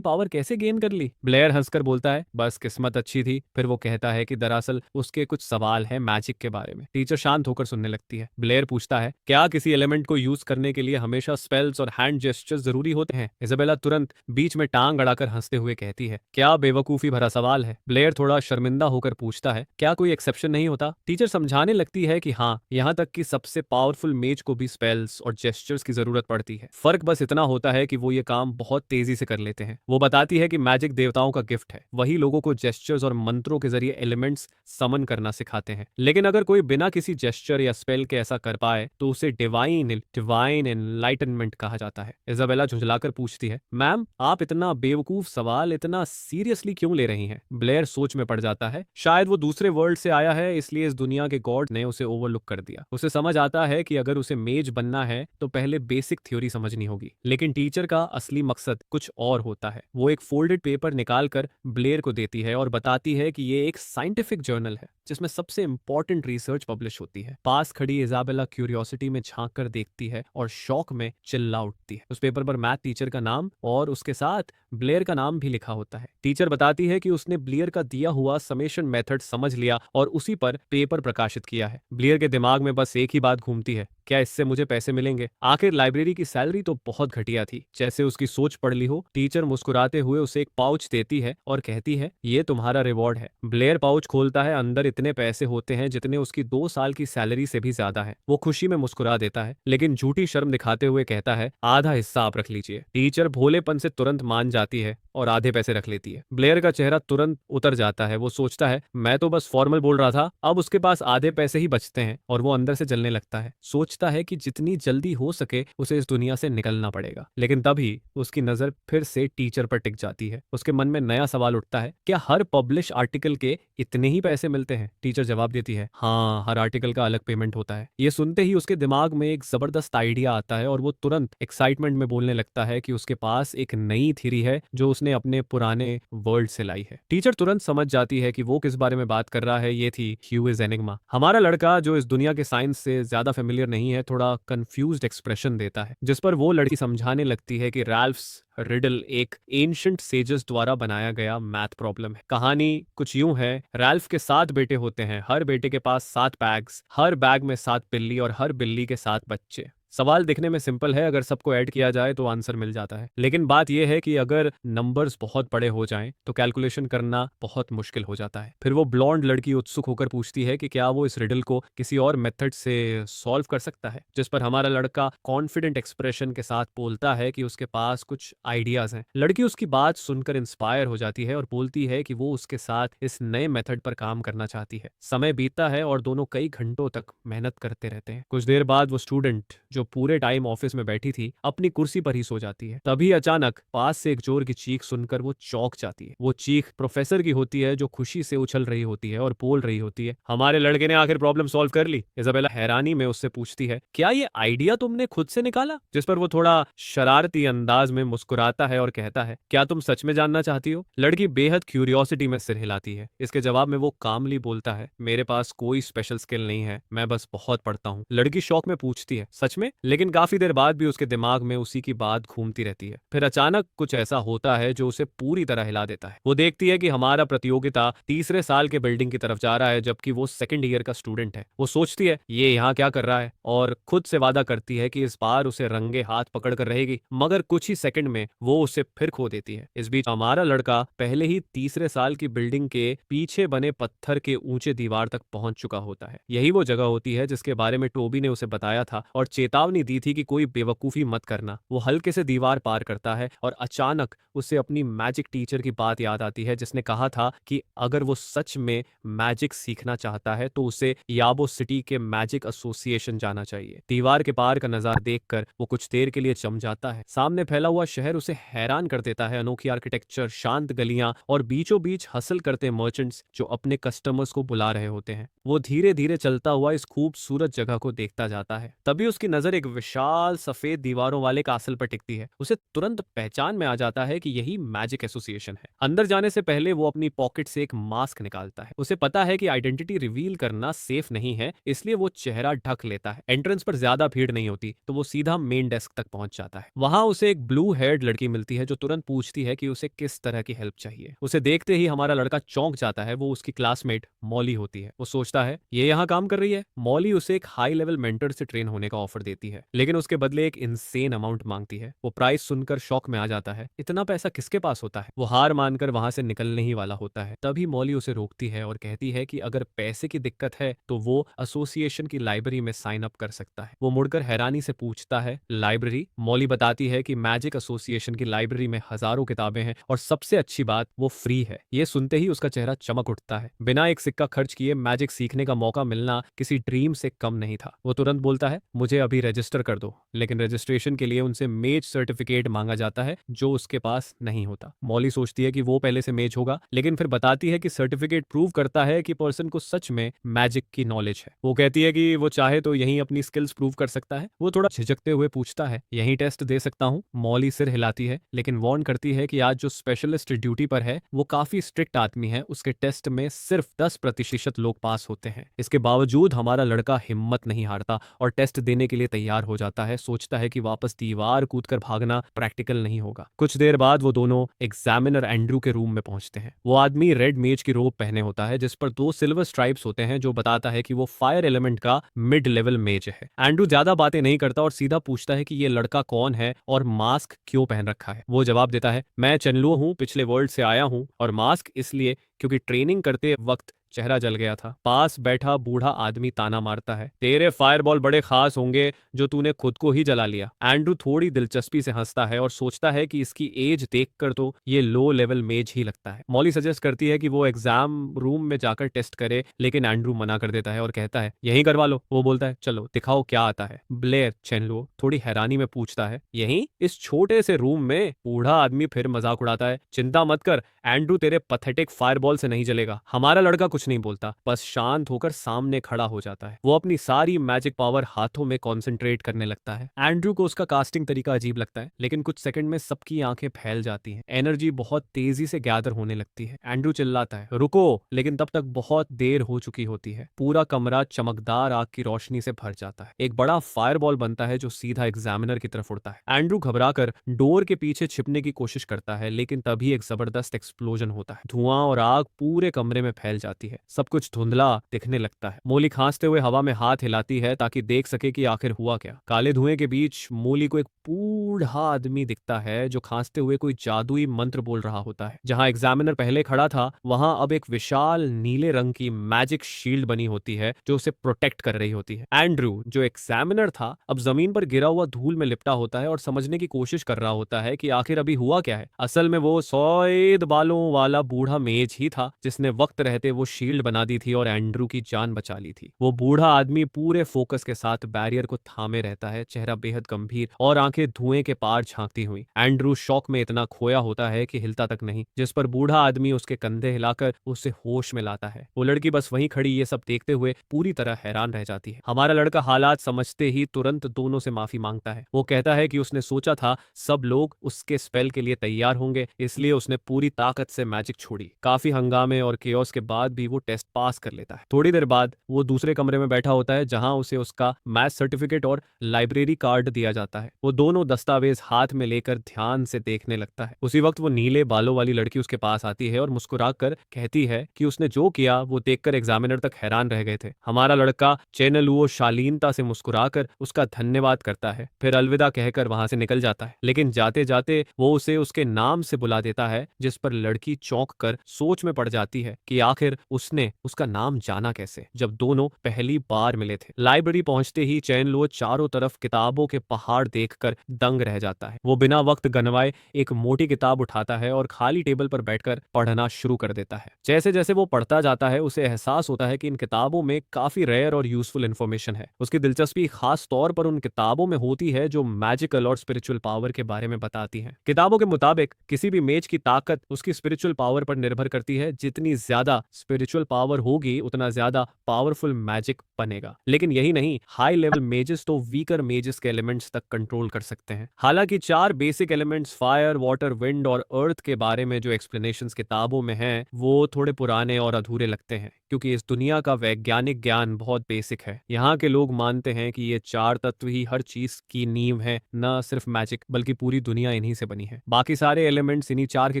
पावर कैसे गेन कर ली? ब्लेयर हंसकर बोलता है, बस किस्मत अच्छी थी। फिर वो कहता है कि दरअसल उसके कुछ सवाल है मैजिक के बारे में। टीचर शांत होकर सुनने लगती है। ब्लेयर पूछता है, क्या किसी एलिमेंट को यूज करने के लिए हमेशा स्पेल्स और हैंड जेस्चर्स जरूरी होते हैं? इजाबेला तुरंत बीच में टांग अड़ाकर हंसते हुए कहती है, क्या बेवकूफी भरा सवाल है। ब्लेयर थोड़ा शर्मिंदा होकर पूछता है, क्या कोई एक्सेप्शन नहीं होता? टीचर समझाने लगती है कि हाँ, यहाँ तक कि सबसे पावरफुल मेज को भी स्पेल्स और जेस्चर्स की जरूरत पड़ती है। फर्क बस इतना होता है कि वो ये काम बहुत तेजी से कर लेते हैं। वो बताती है कि मैजिक देवताओं का गिफ्ट है, वही लोगों को जेस्चर्स और मंत्रों के जरिए एलिमेंट्स समन करना सिखाते हैं। लेकिन अगर कोई बिना किसी जेस्चर या स्पेल के ऐसा कर पाए तो उसे डिवाइन एनलाइटनमेंट कहा जाता है। इजाबेला झुंझलाकर पूछती है, मैम आप इतना बेवकूफ सवाल इतना सीरियसली क्यों ले रही हैं? ब्लेयर सोच में पड़ जाता है। शायद वो दूसरे वर्ल्ड से आया है, इसलिए इस दुनिया के गॉड ने उसे ओवरलुक कर दिया। उसे समझ आता है कि अगर उसे मेज बनना है तो पहले बेसिक थ्योरी समझनी होगी। लेकिन टीचर का असली मकसद कुछ और होता है। वो एक फोल्डेड पेपर निकालकर ब्लेयर को देती है और बताती है कि ये एक साइंटिफिक जर्नल है जिसमें सबसे इंपॉर्टेंट रिसर्च पब्लिश होती है। पास खड़ी इजाबेला क्यूरियोसिटी में झांक कर देखती है और शौक में चिल्ला उठती है। उस पेपर पर मैथ टीचर का नाम और उसके साथ ब्लेयर का नाम भी लिखा होता है। टीचर बताती है कि उसने ब्लेयर का दिया हुआ समेशन मेथड समझ लिया और उसी पर पेपर प्रकाशित किया है। ब्लेयर के दिमाग में बस एक ही बात घूमती है, क्या इससे मुझे पैसे मिलेंगे? आखिर लाइब्रेरी की सैलरी तो बहुत घटिया थी। जैसे उसकी सोच पड़ ली हो। टीचर मुस्कुराते हुए उसे एक पाउच देती है और कहती है, ये तुम्हारा रिवॉर्ड है। ब्लेयर पाउच खोलता है, अंदर इतने पैसे होते हैं जितने उसकी 2 साल की सैलरी से भी ज्यादा है। वो खुशी में मुस्कुरा देता है, लेकिन झूठी शर्म दिखाते हुए कहता है, आधा हिस्सा आप रख लीजिए। टीचर भोलेपन से तुरंत मान जाती है और आधे पैसे रख लेती है। ब्लेयर का चेहरा तुरंत उतर जाता है। वो सोचता है, मैं तो बस फॉर्मल बोल रहा था, अब उसके पास आधे पैसे ही बचते हैं और वो अंदर से जलने लगता है। सोचता है कि जितनी जल्दी हो सके उसे इस दुनिया से निकलना पड़ेगा। लेकिन तभी उसकी नजर फिर से टीचर पर टिक जाती है। उसके मन में नया सवाल उठता है, क्या हर पब्लिश आर्टिकल के इतने ही पैसे मिलते हैं? टीचर जवाब देती है, हाँ, हर आर्टिकल का अलग पेमेंट होता है। ये सुनते ही उसके दिमाग में एक जबरदस्त आइडिया आता है और वो तुरंत एक्साइटमेंट में बोलने लगता है कि उसके पास एक नई थ्योरी है जो उसने अपने पुराने वर्ल्ड से लाई है। टीचर तुरंत समझ जाती है कि वो किस बारे में बात कर रहा है। ये थी ह्यूइज एनिग्मा। हमारा लड़का जो इस दुनिया के साइंस से ज्यादा फेमिलियर नहीं है, थोड़ा कंफ्यूज्ड एक्सप्रेशन देता है, जिस पर वो लड़की समझाने लगती है कि रैल्फ्स रिडल एक एंशंट सेजेस द्वारा बनाया गया मैथ प्रॉब्लम है। कहानी कुछ यूं है, रैल्फ के 7 बेटे होते हैं, हर बेटे के पास 7 बैग्स, हर बैग में 7 बिल्ली और हर बिल्ली के 7 बच्चे। सवाल दिखने में सिंपल है, अगर सबको ऐड किया जाए तो आंसर मिल जाता है। लेकिन बात यह है कि अगर नंबर्स बहुत बड़े हो जाएं तो कैलकुलेशन करना बहुत मुश्किल हो जाता है। फिर वो ब्लॉन्ड लड़की उत्सुक होकर पूछती है कि क्या वो इस रिडल को किसी और मेथड से सॉल्व कर सकता है, जिस पर हमारा लड़का कॉन्फिडेंट एक्सप्रेशन के साथ बोलता है कि उसके पास कुछ आइडियाज हैं। लड़की उसकी बात सुनकर इंस्पायर हो जाती है और बोलती है कि वो उसके साथ इस नए मेथड पर काम करना चाहती है। समय बीतता है और दोनों कई घंटों तक मेहनत करते रहते हैं। कुछ देर बाद वो स्टूडेंट जो पूरे टाइम ऑफिस में बैठी थी, अपनी कुर्सी पर ही सो जाती है। तभी अचानक पास से एक जोर की चीख सुनकर वो चौंक जाती है। वो चीख प्रोफेसर की होती है, जो खुशी से उछल रही होती है और बोल रही होती है, हमारे लड़के ने आखिर प्रॉब्लम सॉल्व कर ली। इजाबेला हैरानी में उससे पूछती है, क्या ये आइडिया तुमने खुद से निकाला? जिस पर वो थोड़ा शरारती अंदाज में मुस्कुराता है और कहता है, क्या तुम सच में जानना चाहती हो? लड़की बेहद क्यूरियोसिटी में सिर हिलाती है। इसके जवाब में वो कामली बोलता है, मेरे पास कोई स्पेशल स्किल नहीं है, मैं बस बहुत पढ़ता हूँ। लड़की शौक में पूछती है, सच में? लेकिन काफी देर बाद भी उसके दिमाग में उसी की बात घूमती रहती है। फिर अचानक कुछ ऐसा होता है जो उसे पूरी तरह हिला देता है। वो देखती है कि हमारा प्रतियोगिता तीसरे साल के बिल्डिंग की तरफ जा रहा है, जबकि वो सेकंड ईयर का स्टूडेंट है। वो सोचती है, ये यहाँ क्या कर रहा है, और खुद से वादा करती है कि इस बार उसे रंगे हाथ पकड़ कर रहेगी। मगर कुछ ही सेकंड में वो उसे फिर खो देती है। इस बीच हमारा लड़का पहले ही तीसरे साल की बिल्डिंग के पीछे बने पत्थर के ऊंचे दीवार तक पहुंच चुका होता है। यही वो जगह होती है जिसके बारे में टोबी ने उसे बताया था और चेतावनी दी थी कि कोई बेवकूफी मत करना। वो हल्के से दीवार पार करता है और अचानक उसे अपनी मैजिक टीचर की बात याद आती है, जिसने कहा था कि अगर वो सच में मैजिक सीखना चाहता है तो उसे याबो सिटी के मैजिक एसोसिएशन जाना चाहिए। दीवार के पार का नजारा देखकर वो कुछ देर के लिए चम जाता है। सामने फैला हुआ शहर उसे हैरान कर देता है। अनोखी आर्किटेक्चर, शांत गलियां और बीचों बीच हसल करते मर्चेंट्स जो अपने कस्टमर्स को बुला रहे होते हैं। वो धीरे धीरे चलता हुआ इस खूबसूरत जगह को देखता जाता है। तभी उसकी नजर एक विशाल सफेद दीवारों वाले कासल पर टिकती है। उसे तुरंत पहचान में आ जाता है कि यही मैजिक एसोसिएशन है। अंदर जाने से पहले वो अपनी पॉकेट से एक मास्क निकालता है। उसे पता है कि आइडेंटिटी रिवील करना सेफ नहीं है, इसलिए वो चेहरा ढक लेता है। एंट्रेंस पर ज्यादा भीड़ नहीं होती तो वो सीधा मेन डेस्क तक पहुंच जाता है। वहां उसे एक ब्लू हेयर्ड लड़की मिलती है जो तुरंत पूछती है कि उसे किस तरह की हेल्प चाहिए। उसे देखते ही हमारा लड़का चौंक जाता है। वो उसकी क्लासमेट मॉली होती है। वो सोचता है, ये यहाँ काम कर रही है। मॉली उसे एक हाई लेवल मेंटर से ट्रेन होने का ऑफर देती है, लेकिन उसके बदले एक इनसेन अमाउंट मांगती है। वो प्राइस सुनकर शौक में आ जाता है। इतना पैसा किसके पास होता है? वो हार मानकर वहां से निकलने ही वाला होता है। तभी मॉली उसे रोकती है और कहती है कि अगर पैसे की दिक्कत है तो वो एसोसिएशन की लाइब्रेरी में साइन अप कर सकता है। वो मुड़कर हैरानी से पूछता है, लाइब्रेरी? मॉली बताती है कि मैजिक एसोसिएशन की लाइब्रेरी में हजारों किताबें हैं और सबसे अच्छी बात, वो फ्री है। ये सुनते ही उसका चेहरा चमक उठता है। बिना एक सिक्का खर्च किए मैजिक सीखने का मौका मिलना किसी ड्रीम से कम नहीं था। वो तुरंत बोलता है, मुझे अभी रजिस्टर कर दो। लेकिन रजिस्ट्रेशन के लिए उनसे मेज सर्टिफिकेट मांगा जाता है जो उसके पास नहीं होता। मॉली सोचती है कि वो पहले से मेज होगा, लेकिन फिर बताती है कि सर्टिफिकेट प्रूव करता है कि पर्सन को सच में मैजिक की नॉलेज है। वो कहती है कि वो चाहे तो यहीं अपनी स्किल्स प्रूव कर सकता है। वो थोड़ा झिझकते हुए पूछता है, यहीं टेस्ट दे सकता हूँ? मॉली सिर हिलाती है, लेकिन वार्न करती है कि आज जो स्पेशलिस्ट ड्यूटी पर है वो काफी स्ट्रिक्ट आदमी है। उसके टेस्ट में सिर्फ 10% लोग पास होते हैं। इसके बावजूद हमारा लड़का हिम्मत नहीं हारता और टेस्ट देने के लिए तैयार हो जाता है। सोचता है कि वापस दीवार कूदकर भागना प्रैक्टिकल नहीं होगा। कुछ देर बाद वो दोनों एग्जामिनर एंड्रू के रूम में पहुंचते हैं। वो आदमी रेड मेज की रोब पहने होता है जिस पर 2 सिल्वर स्ट्राइप्स होते हैं, जो बताता है कि वो फायर एलिमेंट का मिड लेवल मेज है। एंड्रू ज्यादा बातें नहीं करता और सीधा पूछता है कि ये लड़का कौन है और मास्क क्यों पहन रखा है। वो जवाब देता है, मैं चेनलुओ हूँ, पिछले वर्ल्ड से आया हूँ, और मास्क इसलिए क्योंकि ट्रेनिंग करते वक्त चेहरा जल गया था। पास बैठा बूढ़ा आदमी ताना मारता है, तेरे फायरबॉल बड़े खास होंगे जो तूने खुद को ही जला लिया। एंड्रू थोड़ी दिलचस्पी से हंसता है और सोचता है कि इसकी एज देखकर तो ये लो लेवल मेज ही लगता है। मॉली सजेस्ट करती है कि वो एग्जाम रूम में जाकर टेस्ट करे, लेकिन एंड्रू मना कर देता है और कहता है, यहीं करवा लो। वो बोलता है, चलो दिखाओ क्या आता है। ब्लेयर चेनलुओ थोड़ी हैरानी में पूछता है, यहीं इस छोटे से रूम में? बूढ़ा आदमी फिर मजाक उड़ाता है, चिंता मत कर एंड्रू, तेरे पथेटिक फायरबॉल से नहीं जलेगा। हमारा लड़का कुछ नहीं बोलता, बस शांत होकर सामने खड़ा हो जाता है। वो अपनी सारी मैजिक पावर हाथों में कंसंट्रेट करने लगता है। एंड्रू को उसका कास्टिंग तरीका अजीब लगता है, लेकिन कुछ सेकंड में सबकी आंखें फैल जाती हैं। एनर्जी बहुत तेजी से गैदर होने लगती है। एंड्रू चिल्लाता है, रुको, लेकिन तब तक बहुत देर हो चुकी होती है। पूरा कमरा चमकदार आग की रोशनी से भर जाता है। एक बड़ा फायरबॉल बनता है जो सीधा एग्जामिनर की तरफ उड़ता है। एंड्रू घबराकर डोर के पीछे छिपने की कोशिश करता है, लेकिन तभी एक जबरदस्त एक्सप्लोजन होता है। धुआं और आग पूरे कमरे में फैल जाती है। सब कुछ धुंधला दिखने लगता है। मोली खांसते हुए हवा में हाथ हिलाती है ताकि देख सके कि आखिर हुआ क्या। काले धुएं के बीच मोली को एक बूढ़ा आदमी दिखता है जो खांसते हुए कोई जादुई मंत्र बोल रहा होता है। जहां एग्जामिनर पहले खड़ा था वहां अब एक विशाल नीले रंग की मैजिक शील्ड बनी होती है जो उसे प्रोटेक्ट कर रही होती है। एंड्रू जो एग्जामिनर था अब जमीन पर गिरा हुआ धूल में लिपटा होता है और समझने की कोशिश कर रहा होता है कि आखिर अभी हुआ क्या है। असल में वो सफेद बालों वाला बूढ़ा मेज ही था जिसने वक्त रहते वो शील्ड बना दी थी और एंड्रू की जान बचा ली थी। वो बूढ़ा आदमी पूरे फोकस के साथ बैरियर को थामे रहता है, चेहरा बेहद गंभीर और आंखें धुएं के पार झांकती हुई। एंड्रू शौक में इतना खोया होता है कि हिलता तक नहीं, जिस पर बूढ़ा आदमी उसके कंधे हिलाकर उसे होश में लाता है। वो लड़की बस वहीं खड़ी ये सब देखते हुए पूरी तरह हैरान रह जाती है। हमारा लड़का हालात समझते ही तुरंत दोनों से माफी मांगता है। वो कहता है कि उसने सोचा था सब लोग उसके स्पेल के लिए तैयार होंगे, इसलिए उसने पूरी ताकत से मैजिक छोड़ी। काफी हंगामे और केओस के बाद भी वो टेस्ट पास कर लेता है। थोड़ी देर बाद वो दूसरे कमरे में बैठा होता है जहां उसे उसका मैथ सर्टिफिकेट और लाइब्रेरी कार्ड दिया जाता है। वो दोनों दस्तावेज हाथ में लेकर ध्यान से देखने लगता है। उसी वक्त वो नीले बालों वाली लड़की उसके पास आती है और मुस्कुराकर कहती है कि उसने जो किया वो देखकर एग्जामिनर तक हैरान रह गए थे। हमारा लड़का चेनलुओ शालीनता से मुस्कुराकर उसका धन्यवाद करता है, फिर अलविदा कहकर वहां से निकल जाता है। लेकिन जाते जाते वो उसे उसके नाम से बुला देता है, जिस पर लड़की चौंक कर सोच में पड़ जाती है कि आखिर उसने उसका नाम जाना कैसे, जब दोनों पहली बार मिले थे। लाइब्रेरी पहुंचते ही चैनलुओ चारों तरफ किताबों के पहाड़ देखकर दंग रह जाता है। वो बिना वक्त गंवाए एक मोटी किताब उठाता है और खाली टेबल पर बैठकर पढ़ना शुरू कर देता है। जैसे जैसे वो पढ़ता जाता है उसे एहसास होता है कि इन किताबों में काफी रेयर और यूजफुल इंफॉर्मेशन है। उसकी दिलचस्पी खास तौर पर उन किताबों में होती है जो मैजिकल और स्पिरिचुअल पावर के बारे में बताती हैं। किताबों के मुताबिक किसी भी मेज की ताकत उसकी स्पिरिचुअल पावर पर निर्भर करती है। जितनी ज्यादा स्पिरिचुअल पावर होगी उतना ज्यादा पावरफुल मैजिक बनेगा। लेकिन यही नहीं, हाई लेवल मेजेस तो वीकर मेजेस के एलिमेंट्स तक कंट्रोल कर सकते हैं। हालांकि 4 basic elements fire, water, wind और अर्थ के बारे में जो एक्सप्लेनेशंस किताबों में हैं वो थोड़े पुराने और अधूरे लगते हैं, क्योंकि इस दुनिया का वैज्ञानिक ज्ञान बहुत बेसिक है। यहाँ के लोग मानते हैं कि ये 4 तत्व ही हर चीज की नींव है, न सिर्फ मैजिक बल्कि पूरी दुनिया इन्हीं से बनी है। बाकी सारे एलिमेंट्स इन्हीं 4 के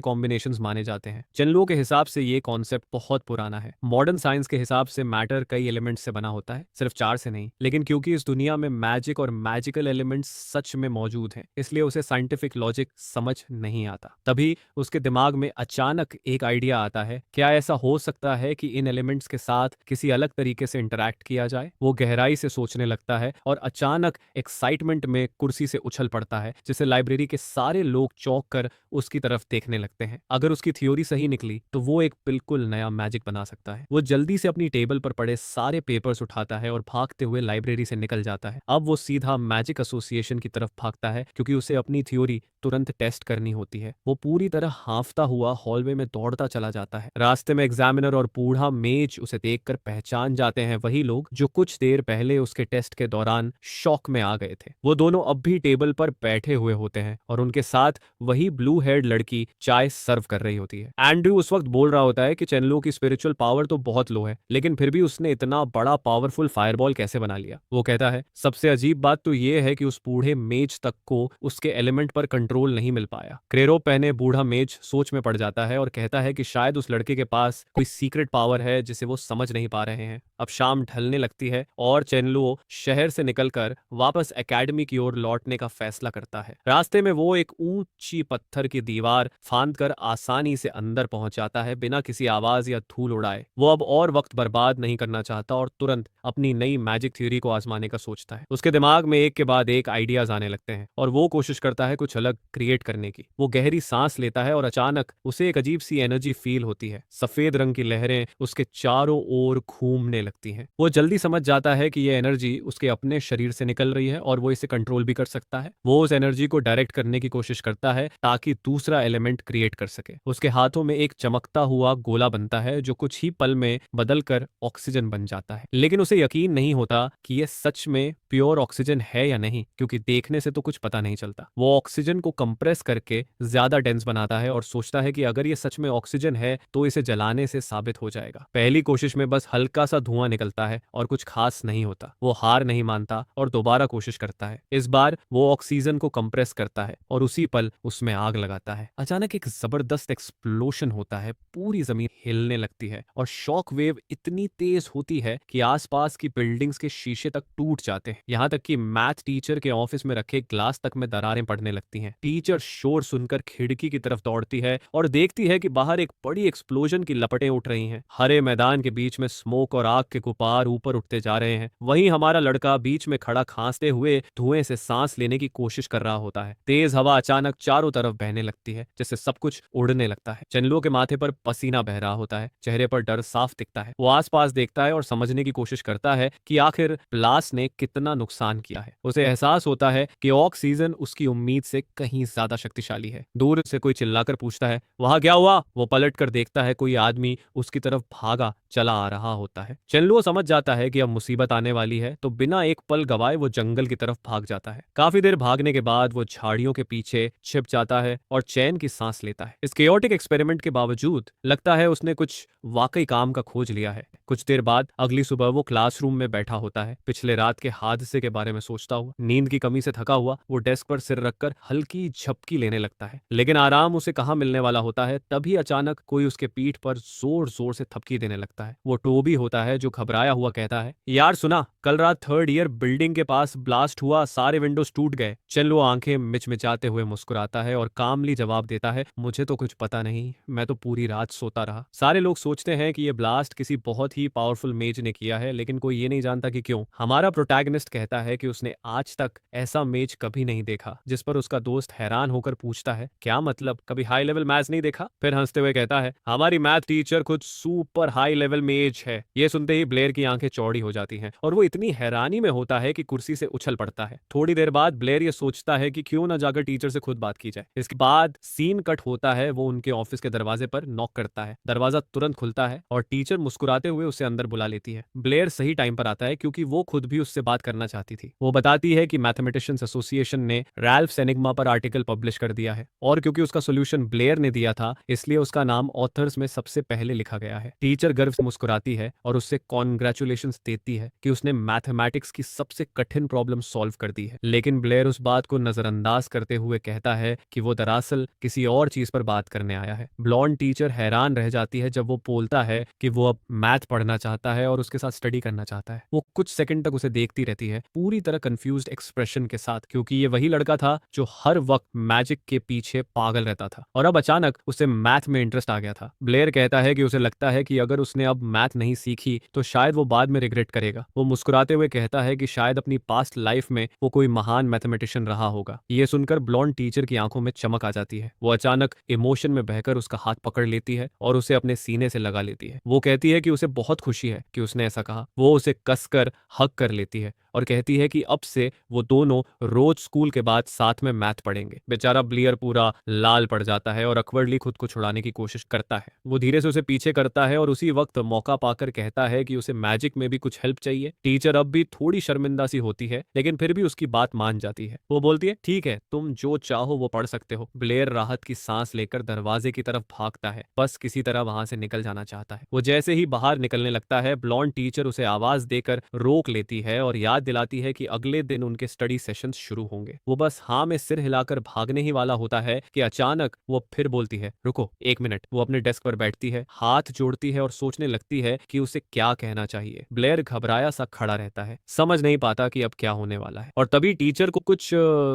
कॉम्बिनेशंस माने जाते हैं। चेनलुओ के हिसाब से ये कॉन्सेप्ट बहुत पुराना है। मॉडर्न साइंस के हिसाब से मैटर कई एलिमेंट्स से बना होता है, सिर्फ 4 से नहीं। लेकिन क्योंकि इस दुनिया में मैजिक और मैजिकल एलिमेंट्स सच में मौजूद हैं, इसलिए उसे साइंटिफिक लॉजिक समझ नहीं आता। तभी उसके दिमाग में अचानक एक आइडिया आता है, क्या ऐसा हो सकता है कि इन एलिमेंट्स के साथ किसी अलग तरीके से इंटरैक्ट किया जाए। वो गहराई से सोचने लगता है और अचानक एक्साइटमेंट में कुर्सी से उछल पड़ता है, जिसे लाइब्रेरी के सारे लोग चौंक कर उसकी तरफ देखने लगते हैं। अगर उसकी थ्योरी सही निकली तो वो एक बिल्कुल नया मैजिक बना सकता है। वो जल्दी से अपनी टेबल पर पड़े सारे पेपर्स उठाता है और भागते हुए लाइब्रेरी से निकल जाता है। अब वो सीधा मैजिक एसोसिएशन की तरफ भागता है, क्योंकि उसे अपनी थ्योरी तुरंत टेस्ट करनी होती है। वो पूरी तरह हांफता हुआ हॉलवे में दौड़ता चला जाता है। रास्ते में एग्जामिनर और बूढ़ा मेज उसे देखकर पहचान जाते हैं वही लोग जो कुछ देर पहले उसके टेस्ट के दौरान शॉक में आ गए थे। वो दोनों अब भी टेबल पर बैठे हुए होते हैं और उनके साथ वही ब्लू हेयर्ड लड़की चाय सर्व कर रही होती है। एंड्रयू उस वक्त बोल रहा होता है कि चेनलुओ की स्पिरिचुअल पावर तो बहुत लो है, लेकिन फिर भी उसने इतना बड़ा पावरफुल फायरबॉल कैसे बना लिया। वो कहता है, सबसे अजीब बात तो ये है कि उस बूढ़े मेज तक को उसके एलिमेंट पर कंट्रोल नहीं मिल पाया। क्रेरो पहने बूढ़ा मेज सोच में पड़ जाता है और कहता है कि शायद उस लड़के के पास कोई सीक्रेट पावर है जिसे वो समझ नहीं पा रहे हैं। अब शाम ढलने लगती है और चेनलुओ शहर से निकलकर वापस एकेडमी की ओर लौटने का फैसला करता है। रास्ते में वो एक ऊंची पत्थर की दीवार फांदकर आसानी से अंदर पहुंच जाता है, बिना किसी आवाज या धूल उड़ाए। वो अब और वक्त बर्बाद नहीं करना चाहता और तुरंत अपनी नई मैजिक थ्योरी को आजमाने का सोचता है। उसके दिमाग में एक के बाद एक आइडियाज आने लगते हैं और वो कोशिश करता है कुछ अलग क्रिएट करने की। वो गहरी सांस लेता है और अचानक उसे एक अजीब सी एनर्जी फील होती है। सफेद रंग की लहरें उसके चारों ओर घूमने लगती हैं। वो जल्दी समझ जाता है कि यह एनर्जी उसके अपने शरीर से निकल रही है और वो इसे कंट्रोल भी कर सकता है। वो उस एनर्जी को डायरेक्ट करने की कोशिश करता है ताकि दूसरा एलिमेंट क्रिएट कर सके। उसके हाथों में एक चमकता हुआ गोला बनता है जो कुछ ही पल में बदलकर ऑक्सीजन बन जाता है। लेकिन उसे यकीन नहीं होता कि यह सच में प्योर ऑक्सीजन है या नहीं, क्योंकि देखने से तो कुछ पता नहीं चलता। वो ऑक्सीजन को कंप्रेस करके ज्यादा डेंस बनाता है और सोचता है कि अगर ये सच में ऑक्सीजन है तो इसे जलाने से साबित हो जाएगा। पहली कोशिश में बस हल्का सा धुआं निकलता है और कुछ खास नहीं होता। वो हार नहीं मानता और दोबारा कोशिश करता है। इस बार वो ऑक्सीजन को कंप्रेस करता है और उसी पल उसमें आग लगाता है। अचानक एक जबरदस्त एक्सप्लोशन होता है, पूरी जमीन हिलने लगती है और शॉक वेव इतनी तेज होती है कि आसपास की बिल्डिंग्स के शीशे तक टूट जाते हैं। यहाँ तक कि मैथ टीचर के ऑफिस में रखे ग्लास तक में दरारें पड़ने लगती हैं। टीचर शोर सुनकर खिड़की की तरफ दौड़ती है और देखती है कि बाहर एक बड़ी एक्सप्लोजन की लपटें उठ रही हैं। हरे मैदान के बीच में स्मोक और आग के गुब्बार ऊपर उठते जा रहे हैं। वहीं हमारा लड़का बीच में खड़ा खांसते हुए धुएं से सांस लेने की कोशिश कर रहा होता है। तेज हवा अचानक चारों तरफ बहने लगती है, जिससे सब कुछ उड़ने लगता है। चंदलुओ के माथे पर पसीना बह रहा होता है, चेहरे पर डर साफ दिखता है। वो आसपास देखता है और समझने की कोशिश करता है कि आखिर ब्लास्ट ने कितना नुकसान किया है। उसे एहसास होता है कि ऑक्सीजन उसकी उम्मीद से कहीं ज्यादा शक्तिशाली है। दूर से कोई चिल्लाकर पूछता है, वहां क्या हुआ? वो पलट कर देखता है, कोई आदमी उसकी तरफ भागा चला आ रहा होता है। चेनलुओ समझ जाता है कि अब मुसीबत आने वाली है, तो बिना एक पल गवाए वो जंगल की तरफ भाग जाता है। काफी देर भागने के बाद वो झाड़ियों के पीछे छिप जाता है और चैन की सांस लेता है। इस केओटिक एक्सपेरिमेंट के बावजूद लगता है उसने कुछ वाकई काम का खोज लिया है। कुछ देर बाद अगली सुबह वो क्लासरूम में बैठा होता है, पिछले रात के हादसे के बारे में सोचता हुआ। नींद की कमी से थका हुआ वो डेस्क पर सिर रखकर हल्की झपकी लेने लगता है, लेकिन आराम उसे कहाँ मिलने वाला होता है। तभी अचानक कोई उसके पीठ पर जोर जोर से थपकी देने लगता है। वो टोबी होता है, जो घबराया हुआ कहता है, यार सुना, कल रात 3rd ईयर बिल्डिंग के पास ब्लास्ट हुआ, सारे विंडोज टूट गए। चंदलुओ आंखें मिचमिचाते हुए मुस्कुराता है और कामली जवाब देता है, मुझे तो कुछ पता नहीं, मैं तो पूरी रात सोता रहा। सारे लोग सोचते हैं कि ये ब्लास्ट किसी बहुत ही पावरफुल मेज ने किया है, लेकिन कोई ये नहीं जानता कि क्यों। हमारा प्रोटैगनिस्ट कहता है कि उसने आज तक ऐसा मेज कभी नहीं देखा। जिस पर उसका दोस्त हैरान होकर पूछता है, क्या मतलब, कभी हाई लेवल मैच नहीं देखा? फिर हंसते हुए कहता है, हमारी मैथ टीचर खुद सुपर हाई लेवल मेज है। ये सुनते ही ब्लेयर की आंखें चौड़ी हो जाती हैं और वो इतनी हैरानी में होता है कि कुर्सी से उछल पड़ता है। थोड़ी देर बाद ब्लेयर ये सोचता है कि क्यों ना जाकर टीचर से खुद बात की जाए। इसके बाद सीन कट होता है, वो उनके ऑफिस के दरवाजे पर नॉक करता है। दरवाजा तुरंत खुलता है और टीचर मुस्कुराते हुए उसे अंदर बुला लेती है। ब्लेयर सही टाइम पर आता है, क्योंकि वो खुद भी उससे बात करना चाहती थी। वो बताती है कि मैथमेटिशियंस एसोसिएशन ने रैल्फ एनिग्मा पर आर्टिकल पब्लिश कर दिया है, और क्योंकि उसका सोल्यूशन ब्लेयर ने दिया था, इसलिए उसका नाम ऑथर्स में सबसे पहले लिखा गया है। टीचर गर्व से मुस्कुराती है और उससे कॉन्ग्रेचुलेशंस देती है कि उसने मैथमेटिक्स की सबसे कठिन प्रॉब्लम सॉल्व कर दी है। लेकिन ब्लेयर उस बात को नजरअंदाज करते हुए कहता है कि वो दरअसल किसी और चीज पर बात करने आया है। ब्लॉन्ड टीचर हैरान रह जाती है जब वो बोलता है कि वो अब मैथ पढ़ना चाहता है और उसके साथ स्टडी करना चाहता है। वो कुछ सेकंड तक उसे देखती रहती है, पूरी तरह कंफ्यूज्ड एक्सप्रेशन के साथ, क्योंकि ये वही लड़का था जो हर वक्त मैजिक के पीछे पागल रहता था और अब अचानक उसे मैथ में इंटरेस्ट आ गया था। ब्लेयर कहता है कि उसे लगता है कि अगर उसने अब मैथ नहीं सीखी तो शायद वो बाद में रिग्रेट करेगा। वो मुस्कुराते हुए कहता है कि शायद अपनी पास्ट लाइफ में वो कोई महान मैथमेटिशियन रहा होगा। ये सुनकर ब्लॉन्ड टीचर की आंखों में चमक आ जाती है। वो अचानक इमोशन में बहकर उसका हाथ पकड़ लेती है और उसे अपने सीने से लगा लेती है। वो कहती है कि उसे बहुत खुशी है कि उसने ऐसा कहा। वो उसे कसकर हक कर लेती है और कहती है कि अब से वो दोनों रोज स्कूल के बाद साथ में मैथ पढ़ेंगे। बेचारा ब्लेयर पूरा लाल पड़ जाता है और अकवर्डली खुद को छुड़ाने की कोशिश करता है। वो धीरे से उसे पीछे करता है और उसी वक्त मौका पाकर कहता है कि उसे मैजिक में भी कुछ हेल्प चाहिए। टीचर अब भी थोड़ी शर्मिंदा सी होती है, लेकिन फिर भी उसकी बात मान जाती है। वो बोलती है, ठीक है, तुम जो चाहो वो पढ़ सकते हो। ब्लेयर राहत की सांस लेकर दरवाजे की तरफ भागता है, बस किसी तरह वहां से निकल जाना चाहता है। वो जैसे ही बाहर निकलने लगता है, ब्लॉन्ड टीचर उसे आवाज देकर रोक लेती है और याद दिलाती है कि अगले दिन उनके स्टडी सेशंस शुरू होंगे। वो बस हाँ में सिर हिलाकर भागने ही वाला होता है कि अचानक वो फिर बोलती है, रुको 1 मिनट। वो अपने डेस्क पर बैठती है, हाथ जोड़ती है और सोचने लगती है कि उसे क्या कहना चाहिए। ब्लेयर घबराया सा खड़ा रहता है, समझ नहीं पाता कि अब क्या होने वाला है। और तभी टीचर को कुछ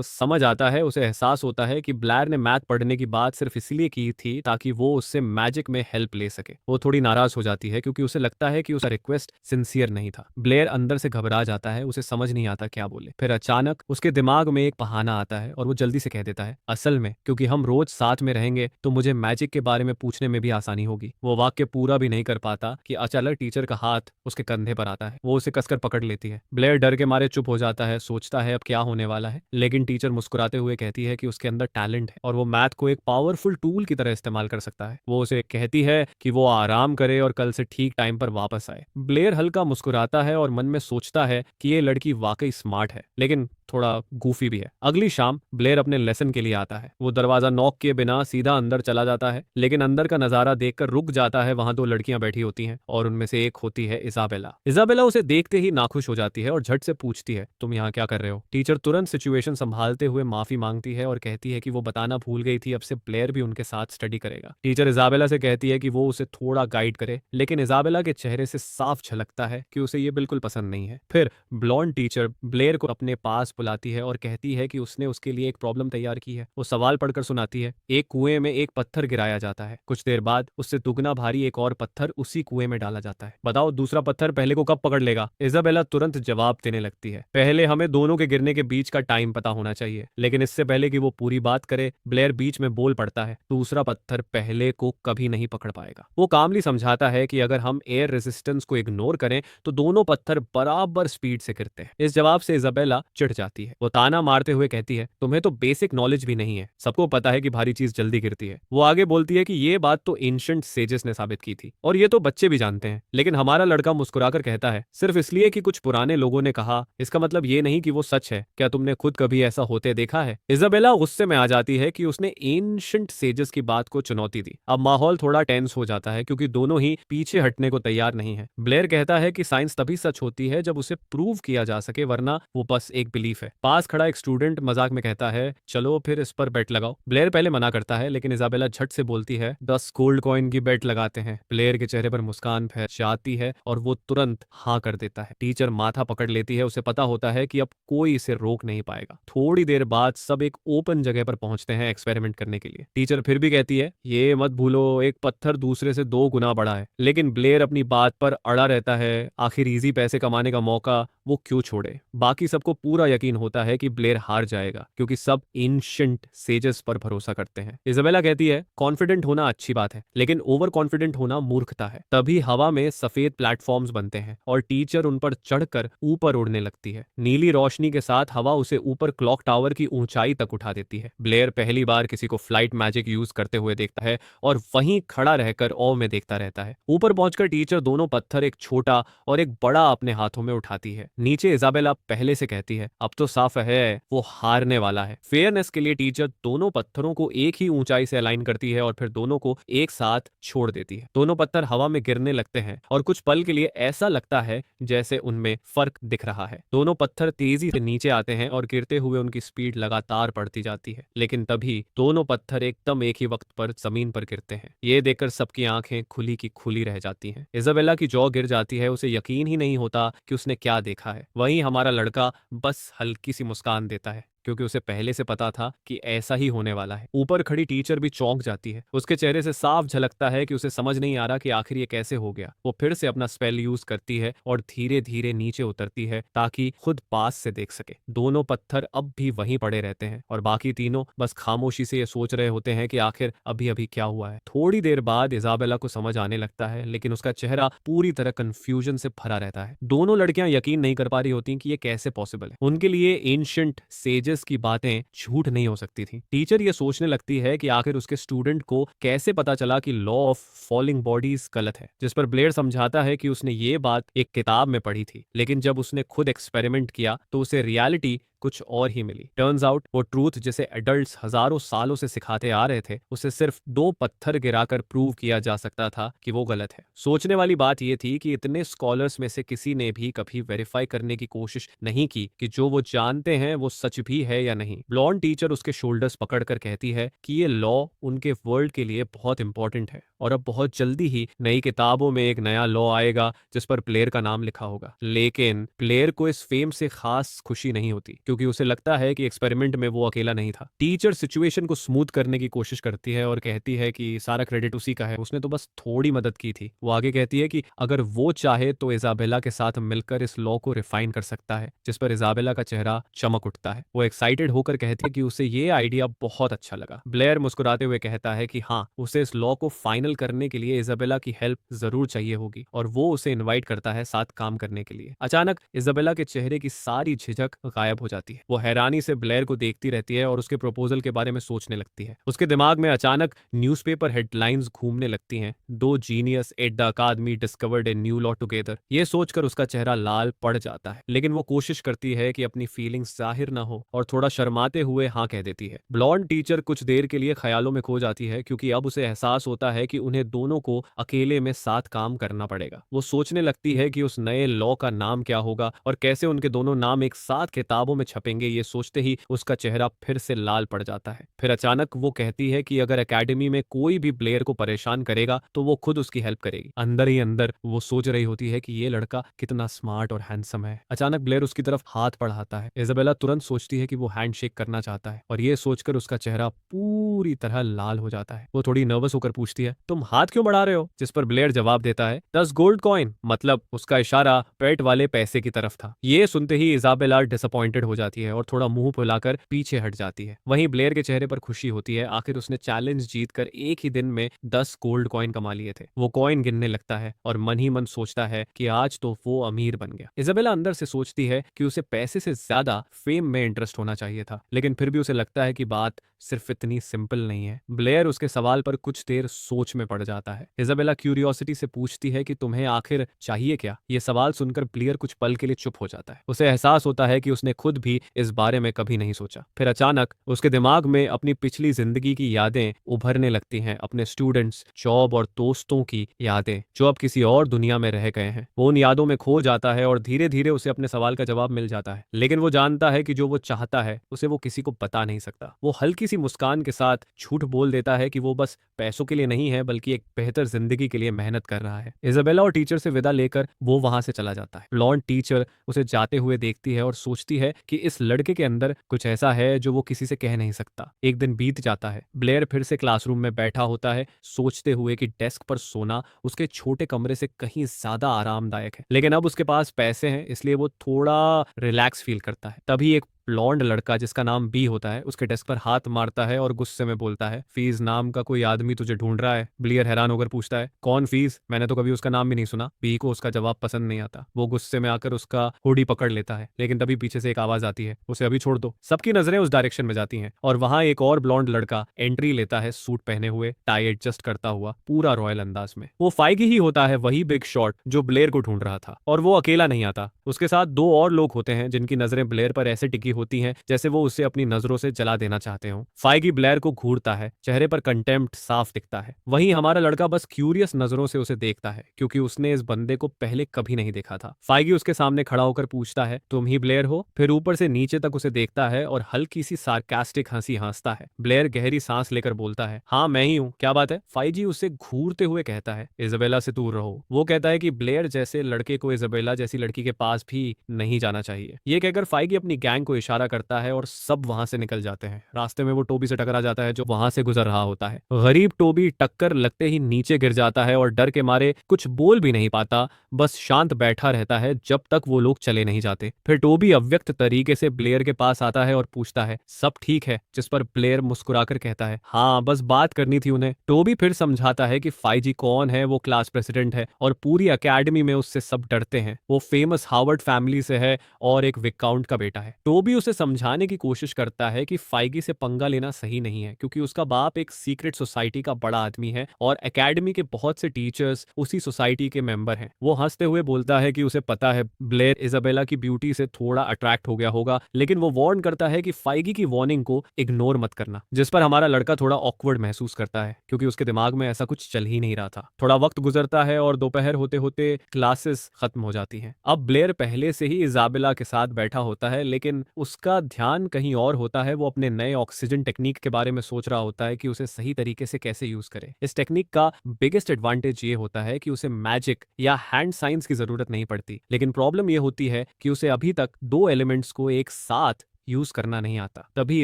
समझ आता है। उसे एहसास होता है कि ब्लेयर ने मैथ पढ़ने की बात सिर्फ इसलिए की थी ताकि वो उससे मैजिक में हेल्प ले सके। वो थोड़ी नाराज हो जाती है, क्योंकि उसे लगता है कि उसका रिक्वेस्ट सिंसियर नहीं था। ब्लेयर अंदर से घबरा जाता है, उसे समझ नहीं आता क्या बोले। फिर अचानक उसके दिमाग में एक बहाना आता है और वो जल्दी से कह देता है, असल में क्योंकि हम रोज साथ में रहेंगे तो मुझे मैजिक के बारे में पूछने में भी आसानी होगी। वो वाक्य पूरा भी नहीं कर पाता कि अचानक टीचर का हाथ उसके कंधे पर आता है। वो उसे कसकर पकड़ लेती है। ब्लेयर डर के मारे चुप हो जाता है, सोचता है अब क्या होने वाला है। लेकिन टीचर मुस्कुराते हुए कहती है कि उसके अंदर टैलेंट है और वो मैथ को एक पावरफुल टूल की तरह इस्तेमाल कर सकता है। वो उसे कहती है कि वो आराम करे और कल से ठीक टाइम पर वापस आए। ब्लेयर हल्का मुस्कुराता है और मन में सोचता है कि ये लड़की वाकई स्मार्ट है, लेकिन थोड़ा गूफी भी है। अगली शाम ब्लेयर अपने लेसन के लिए आता है। वो दरवाजा नॉक किए बिना सीधा अंदर चला जाता है, लेकिन अंदर का नजारा देखकर रुक जाता है। वहां 2 लड़कियां बैठी होती हैं और उनमें से एक होती है इजाबेला। इजाबेला उसे देखते ही नाखुश हो जाती है और झट से पूछती है, तुम यहाँ क्या कर रहे हो? टीचर तुरंत सिचुएशन संभालते हुए माफी मांगती है और कहती है कि वो बताना भूल गई थी, अब से ब्लेयर भी उनके साथ स्टडी करेगा। टीचर इजाबेला से कहती है कि वो उसे थोड़ा गाइड करे, लेकिन इजाबेला के चेहरे से साफ झलकता है कि उसे ये बिल्कुल पसंद नहीं है। फिर ब्लॉन्ड टीचर ब्लेयर को अपने पास पास बुलाती है और कहती है कि उसने उसके लिए एक प्रॉब्लम तैयार की है। वो सवाल पढ़कर सुनाती है, एक कुएं में एक पत्थर गिराया जाता है, कुछ देर बाद उससे दुगना भारी एक और पत्थर उसी कुएं में डाला जाता है, बताओ दूसरा पत्थर पहले को कब पकड़ लेगा? इजाबेला तुरंत जवाब देने लगती है, पहले हमें दोनों के गिरने के बीच का टाइम पता होना चाहिए। लेकिन इससे पहले कि वो पूरी बात करे, ब्लेयर बीच में बोल पड़ता है, दूसरा पत्थर पहले को कभी नहीं पकड़ पाएगा। वो कामली समझाता है कि अगर हम एयर रेजिस्टेंस को इग्नोर करें तो दोनों पत्थर बराबर स्पीड से गिरते हैं। इस जवाब से इजाबेला चिढ़ जाती है। वो ताना मारते हुए कहती है, तुम्हें तो बेसिक नॉलेज भी नहीं है, सबको पता है कि भारी चीज जल्दी गिरती है। वो आगे बोलती है कि ये बात तो एंशिएंट सेजेस ने साबित की थी और ये तो बच्चे भी जानते हैं। लेकिन हमारा लड़का मुस्कुराकर कहता है, सिर्फ इसलिए कि कुछ पुराने लोगों ने कहा, इसका मतलब ये नहीं कि वो सच है। क्या तुमने खुद कभी ऐसा होते देखा है? इजाबेला गुस्से में आ जाती है कि उसने एंशिएंट सेजेस की बात को चुनौती दी। अब माहौल थोड़ा टेंस हो जाता है क्योंकि दोनों ही पीछे हटने को तैयार नहीं है। ब्लेयर कहता है कि साइंस तभी सच होती है जब उसे प्रूव किया जा सके, वरना वो बस एक बिलीफ है। पास खड़ा एक स्टूडेंट मजाक में कहता है, चलो फिर इस पर बेट लगाओ। ब्लेयर पहले मना करता है लेकिन इजाबेला झट से बोलती है, 10 गोल्ड कॉइन की बेट लगाते हैं। ब्लेयर के चेहरे पर मुस्कान फैल जाती है और वो तुरंत हाँ कर देता है। टीचर माथा पकड़ लेती है, उसे पता होता है कि अब कोई इसे रोक नहीं पाएगा। थोड़ी देर बाद सब एक ओपन जगह पर पहुंचते हैं एक्सपेरिमेंट करने के लिए। टीचर फिर भी कहती है, ये मत भूलो एक पत्थर दूसरे से 2 गुना बड़ा है। लेकिन ब्लेयर अपनी बात पर अड़ा रहता है, आखिर इजी पैसे कमाने का मौका वो क्यों छोड़े। बाकी सबको पूरा यकीन होता है कि ब्लेयर हार जाएगा क्योंकि सब एंशिएंट सेजेस पर भरोसा करते हैं। इजाबेला कहती है, कॉन्फिडेंट होना अच्छी बात है लेकिन ओवर कॉन्फिडेंट होना मूर्खता है। तभी हवा में सफेद प्लेटफॉर्म्स बनते हैं और टीचर उन पर चढ़कर ऊपर उड़ने लगती है। नीली रोशनी के साथ हवा उसे ऊपर क्लॉक टावर की ऊंचाई तक उठा देती है। ब्लेयर पहली बार किसी को फ्लाइट मैजिक यूज करते हुए देखता है और वहीं खड़ा रहकर औ में देखता रहता है। ऊपर पहुंचकर टीचर दोनों पत्थर, एक छोटा और एक बड़ा, अपने हाथों में उठाती है। नीचे इजाबेला पहले से कहती है, अब तो साफ है वो हारने वाला है। फेयरनेस के लिए टीचर दोनों पत्थरों को एक ही ऊंचाई से अलाइन करती है और फिर दोनों को एक साथ छोड़ देती है। दोनों पत्थर हवा में गिरने लगते हैं और कुछ पल के लिए ऐसा लगता है जैसे उनमें फर्क दिख रहा है। दोनों पत्थर तेजी से नीचे आते हैं और गिरते हुए उनकी स्पीड लगातार बढ़ती जाती है। लेकिन तभी दोनों पत्थर एकदम एक ही वक्त पर जमीन पर गिरते हैं। ये देखकर सबकी आंखें खुली की खुली रह जाती हैं। इजाबेला की जॉ गिर जाती है, उसे यकीन ही नहीं होता कि उसने क्या देखा है। वहीं हमारा लड़का बस हल्की सी मुस्कान देता है क्योंकि उसे पहले से पता था कि ऐसा ही होने वाला है। ऊपर खड़ी टीचर भी चौंक जाती है। उसके चेहरे से साफ झलकता है कि उसे समझ नहीं आ रहा कि आखिर ये कैसे हो गया। वो फिर से अपना स्पेल यूज करती है और धीरे धीरे नीचे उतरती है ताकि खुद पास से देख सके। दोनों पत्थर अब भी वहीं पड़े रहते हैं और बाकी तीनों बस खामोशी से ये सोच रहे होते हैं कि आखिर अभी अभी क्या हुआ है। थोड़ी देर बाद इजाबेला को समझ आने लगता है लेकिन उसका चेहरा पूरी तरह कंफ्यूजन से भरा रहता है। दोनों लड़कियां यकीन नहीं कर पा रही होती कि ये कैसे पॉसिबल है। उनके लिए एंशिएंट सेजेस की बातें झूठ नहीं हो सकती थी। टीचर ये सोचने लगती है कि आखिर उसके स्टूडेंट को कैसे पता चला कि लॉ ऑफ फॉलिंग बॉडीज गलत है, जिस पर ब्लेयर समझाता है कि उसने ये बात एक किताब में पढ़ी थी लेकिन जब उसने खुद एक्सपेरिमेंट किया तो उसे रियलिटी कुछ और ही मिली। टर्न्स आउट वो ट्रूथ जिसे एडल्ट्स हजारों सालों से सिखाते आ रहे थे, उसे सिर्फ 2 पत्थर गिराकर प्रूव किया जा सकता था कि वो गलत है। सोचने वाली बात यह थी कि इतने स्कॉलर्स में से किसी ने भी कभी वेरीफाई करने की कोशिश नहीं की कि जो वो जानते हैं वो सच भी है या नहीं। ब्लॉन्ड टीचर उसके शोल्डर्स पकड़कर कहती है कि ये लॉ उनके वर्ल्ड के लिए बहुत इंपॉर्टेंट है और अब बहुत जल्दी ही नई किताबों में एक नया लॉ आएगा जिस पर प्लेयर का नाम लिखा होगा। लेकिन प्लेयर को इस फेम से खास खुशी नहीं होती क्योंकि उसे लगता है कि एक्सपेरिमेंट में वो अकेला नहीं था। टीचर सिचुएशन को स्मूथ करने की कोशिश करती है और कहती है कि सारा क्रेडिट उसी का है, उसने तो बस थोड़ी मदद की थी। वो आगे कहती है कि अगर वो चाहे तो इजाबेला के साथ मिलकर इस लॉ को रिफाइन कर सकता है, जिस पर इजाबेला का चेहरा चमक उठता है। वो एक्साइटेड होकर कहती है कि उसे ये आइडिया बहुत अच्छा लगा। ब्लेयर मुस्कुराते हुए कहता है कि हाँ, उसे इस लॉ को फाइनल करने के लिए इजाबेला की हेल्प जरूर चाहिए होगी और वो उसे इनवाइट करता है साथ काम करने के लिए। अचानक इजाबेला के चेहरे की सारी झिझक गायब हो जाती है। वो हैरानी से ब्लेयर को देखती रहती है और उसके प्रपोजल के बारे में सोचने लगती है। उसके दिमाग में अचानक न्यूज़पेपर हेडलाइंस घूमने लगती हैं। 2 genius at the academy discovered a new law together. ये सोचकर उसका चेहरा लाल पड़ जाता है लेकिन वो कोशिश करती है कि अपनी फीलिंग्स जाहिर ना हो और थोड़ा शर्माते हुए हाँ कह देती है। ब्लॉन्ड टीचर कुछ देर के लिए ख्यालों में खो जाती है क्योंकि अब उसे एहसास होता है कि उन्हें दोनों को अकेले में साथ काम करना पड़ेगा। वो सोचने लगती है कि उस नए लॉ का नाम क्या होगा और कैसे उनके दोनों नाम एक साथ किताबों में छपेंगे, ये सोचते ही उसका चेहरा फिर से लाल पड़ जाता है। फिर अचानक वो कहती है कि अगर एकेडमी में कोई भी ब्लेयर को परेशान करेगा तो वो खुद उसकी हेल्प करेगी। अंदर ही अंदर वो सोच रही होती है कि ये लड़का कितना स्मार्ट और हैंडसम है। अचानक ब्लेयर उसकी तरफ हाथ बढ़ाता है। इजाबेला तुरंत सोचती है कि वो हैंडशेक करना चाहता है और ये सोचकर उसका चेहरा पूरी तरह लाल हो जाता है। वो थोड़ी नर्वस होकर पूछती है, तुम हाथ क्यों बढ़ा रहे हो? जिस पर ब्लेयर जवाब देता है, 10 गोल्ड कॉइन। मतलब उसका इशारा पेट वाले पैसे की तरफ था। ये सुनते ही इजाबेला डिसअपॉइंटेड हो जाती है और थोड़ा मुंह फुलाकर पीछे हट जाती है। वहीं ब्लेयर के चेहरे पर खुशी होती है, आखिर उसने चैलेंज जीतकर एक ही दिन में 10 गोल्ड कॉइन कमा लिए थे। वो कॉइन गिनने लगता है और मन ही मन सोचता है कि आज तो वो अमीर बन गया। इजाबेला अंदर से सोचती है कि उसे पैसे से ज्यादा फेम में इंटरेस्ट होना चाहिए था, लेकिन फिर भी उसे लगता है कि बात सिर्फ इतनी सिंपल नहीं है। ब्लेयर उसके सवाल पर कुछ देर सोच में पड़ जाता है। इजाबेला क्यूरियोसिटी से पूछती है कि तुम्हें आखिर चाहिए क्या? ये सवाल सुनकर ब्लेयर कुछ पल के लिए चुप हो जाता है। उसे एहसास होता है कि उसने खुद भी इस बारे में कभी नहीं सोचा। फिर अचानक उसके दिमाग में अपनी पिछली जिंदगी की यादें उभरने लगती हैं, अपने स्टूडेंट्स, जॉब और दोस्तों की यादें जो अब किसी और दुनिया में रह गए हैं। वो उन यादों में खो जाता है और धीरे धीरे उसे अपने सवाल का जवाब मिल जाता है, लेकिन वो जानता है कि जो वो चाहता है उसे वो किसी को बता नहीं सकता। वो हल्की सी मुस्कान के साथ झूठ बोल देता है कि वो बस पैसों के लिए नहीं है बल्कि एक बेहतर जिंदगी के लिए मेहनत कर रहा है। इजाबेला और टीचर से विदा लेकर वो वहां से चला जाता है। ब्लॉन्ड टीचर उसे जाते हुए देखती है और सोचती है कि इस लड़के के अंदर कुछ ऐसा है जो वो किसी से कह नहीं सकता। एक दिन बीत जाता है। ब्लेयर फिर से क्लासरूम में बैठा होता है, सोचते हुए कि डेस्क पर सोना उसके छोटे कमरे से कहीं ज्यादा आरामदायक है, लेकिन अब उसके पास पैसे हैं इसलिए वो थोड़ा रिलैक्स फील करता है। तभी एक ब्लॉन्ड लड़का जिसका नाम बी होता है उसके डेस्क पर हाथ मारता है और गुस्से में बोलता है, फीस नाम का कोई आदमी तुझे ढूंढ रहा है। ब्लेयर हैरान होकर पूछता है, कौन फीस? मैंने तो कभी उसका नाम भी नहीं सुना। बी को उसका जवाब पसंद नहीं आता। वो गुस्से में आकर उसका हुडी पकड़ लेता है, लेकिन तभी पीछे से एक आवाज आती है, उसे अभी छोड़ दो। सबकी नजरें उस डायरेक्शन में जाती हैं और वहां एक और ब्लॉन्ड लड़का एंट्री लेता है, सूट पहने हुए, टाई एडजस्ट करता हुआ, पूरा रॉयल अंदाज में। वो फाइगी ही होता है, वही बिग शॉट जो ब्लेयर को ढूंढ रहा था। और वो अकेला नहीं आता, उसके साथ दो और लोग होते हैं जिनकी नजरें ब्लेयर पर ऐसे टिकी होती हैं जैसे वो उसे अपनी नजरों से जला देना चाहते हो। फाइगी ब्लेयर को घूरता है, चेहरे पर कंटेम्प्ट साफ दिखता है। वहीं हमारा लड़का बस क्यूरियस नजरों से उसे देखता है क्योंकि उसने इस बंदे को पहले कभी नहीं देखा था। फाइगी उसके सामने खड़ा होकर पूछता है, तुम ही ब्लेयर हो? फिर ऊपर से नीचे तक उसे देखता है और हल्की सी सार्कास्टिक हंसी हंसता है। ब्लेयर गहरी सांस लेकर बोलता है, हाँ मैं ही हूँ, क्या बात है? फाइजी उसे घूरते हुए कहता है, इजाबेला से दूर रहो। वो कहता है कि ब्लेयर जैसे लड़के को इजाबेला जैसी लड़की के पास भी नहीं जाना चाहिए। ये कहकर फाइगी अपनी गैंग को इशारा करता है और सब वहां से निकल जाते हैं। रास्ते में वो टोबी से टकरा जाता है जो वहां से गुजर रहा होता है। गरीब टोबी टक्कर लगते ही नीचे गिर जाता है और डर के मारे कुछ बोल भी नहीं पाता, बस शांत बैठा रहता है जब तक वो लोग चले नहीं जाते। फिर टोबी अव्यक्त तरीके से ब्लेयर के पास आता है और पूछता है, सब ठीक है? जिस पर ब्लेयर मुस्कुराकर कहता है, हाँ बस बात करनी थी उन्हें। टोबी फिर समझाता है कि फाइजी कौन है, वो क्लास प्रेसिडेंट है और पूरी अकेडमी में उससे सब डरते हैं। वो फेमस हार्वर्ड फैमिली से है और एक विकाउंट का बेटा है। टोबी उसे समझाने की कोशिश करता है कि फाइगी से पंगा लेना सही नहीं है क्योंकि उसका बाप एक सीक्रेट सोसाइटी का बड़ा आदमी है और एकेडमी के बहुत से टीचर्स उसी सोसाइटी के मेंबर हैं। वो हंसते हुए बोलता है कि उसे पता है ब्लेयर इजाबेला की ब्यूटी से थोड़ा अट्रैक्ट हो गया होगा, लेकिन वो वार्न करता है कि फाइगी की वार्निंग को इग्नोर मत करना। जिस पर हमारा लड़का थोड़ा ऑकवर्ड महसूस करता है क्योंकि उसके दिमाग में ऐसा कुछ चल ही नहीं रहा था। थोड़ा वक्त गुजरता है और दोपहर होते होते क्लासेस खत्म हो जाती हैं। अब ब्लेयर पहले से ही इजाबेला के साथ बैठा होता है, लेकिन उसका ध्यान कहीं और होता है। वो अपने नए ऑक्सीजन टेक्निक के बारे में सोच रहा होता है कि उसे सही तरीके से कैसे यूज करे। इस टेक्निक का बिगेस्ट एडवांटेज ये होता है कि उसे मैजिक या हैंड साइंस की जरूरत नहीं पड़ती, लेकिन प्रॉब्लम ये होती है कि उसे अभी तक दो एलिमेंट्स को एक साथ यूज करना नहीं आता। तभी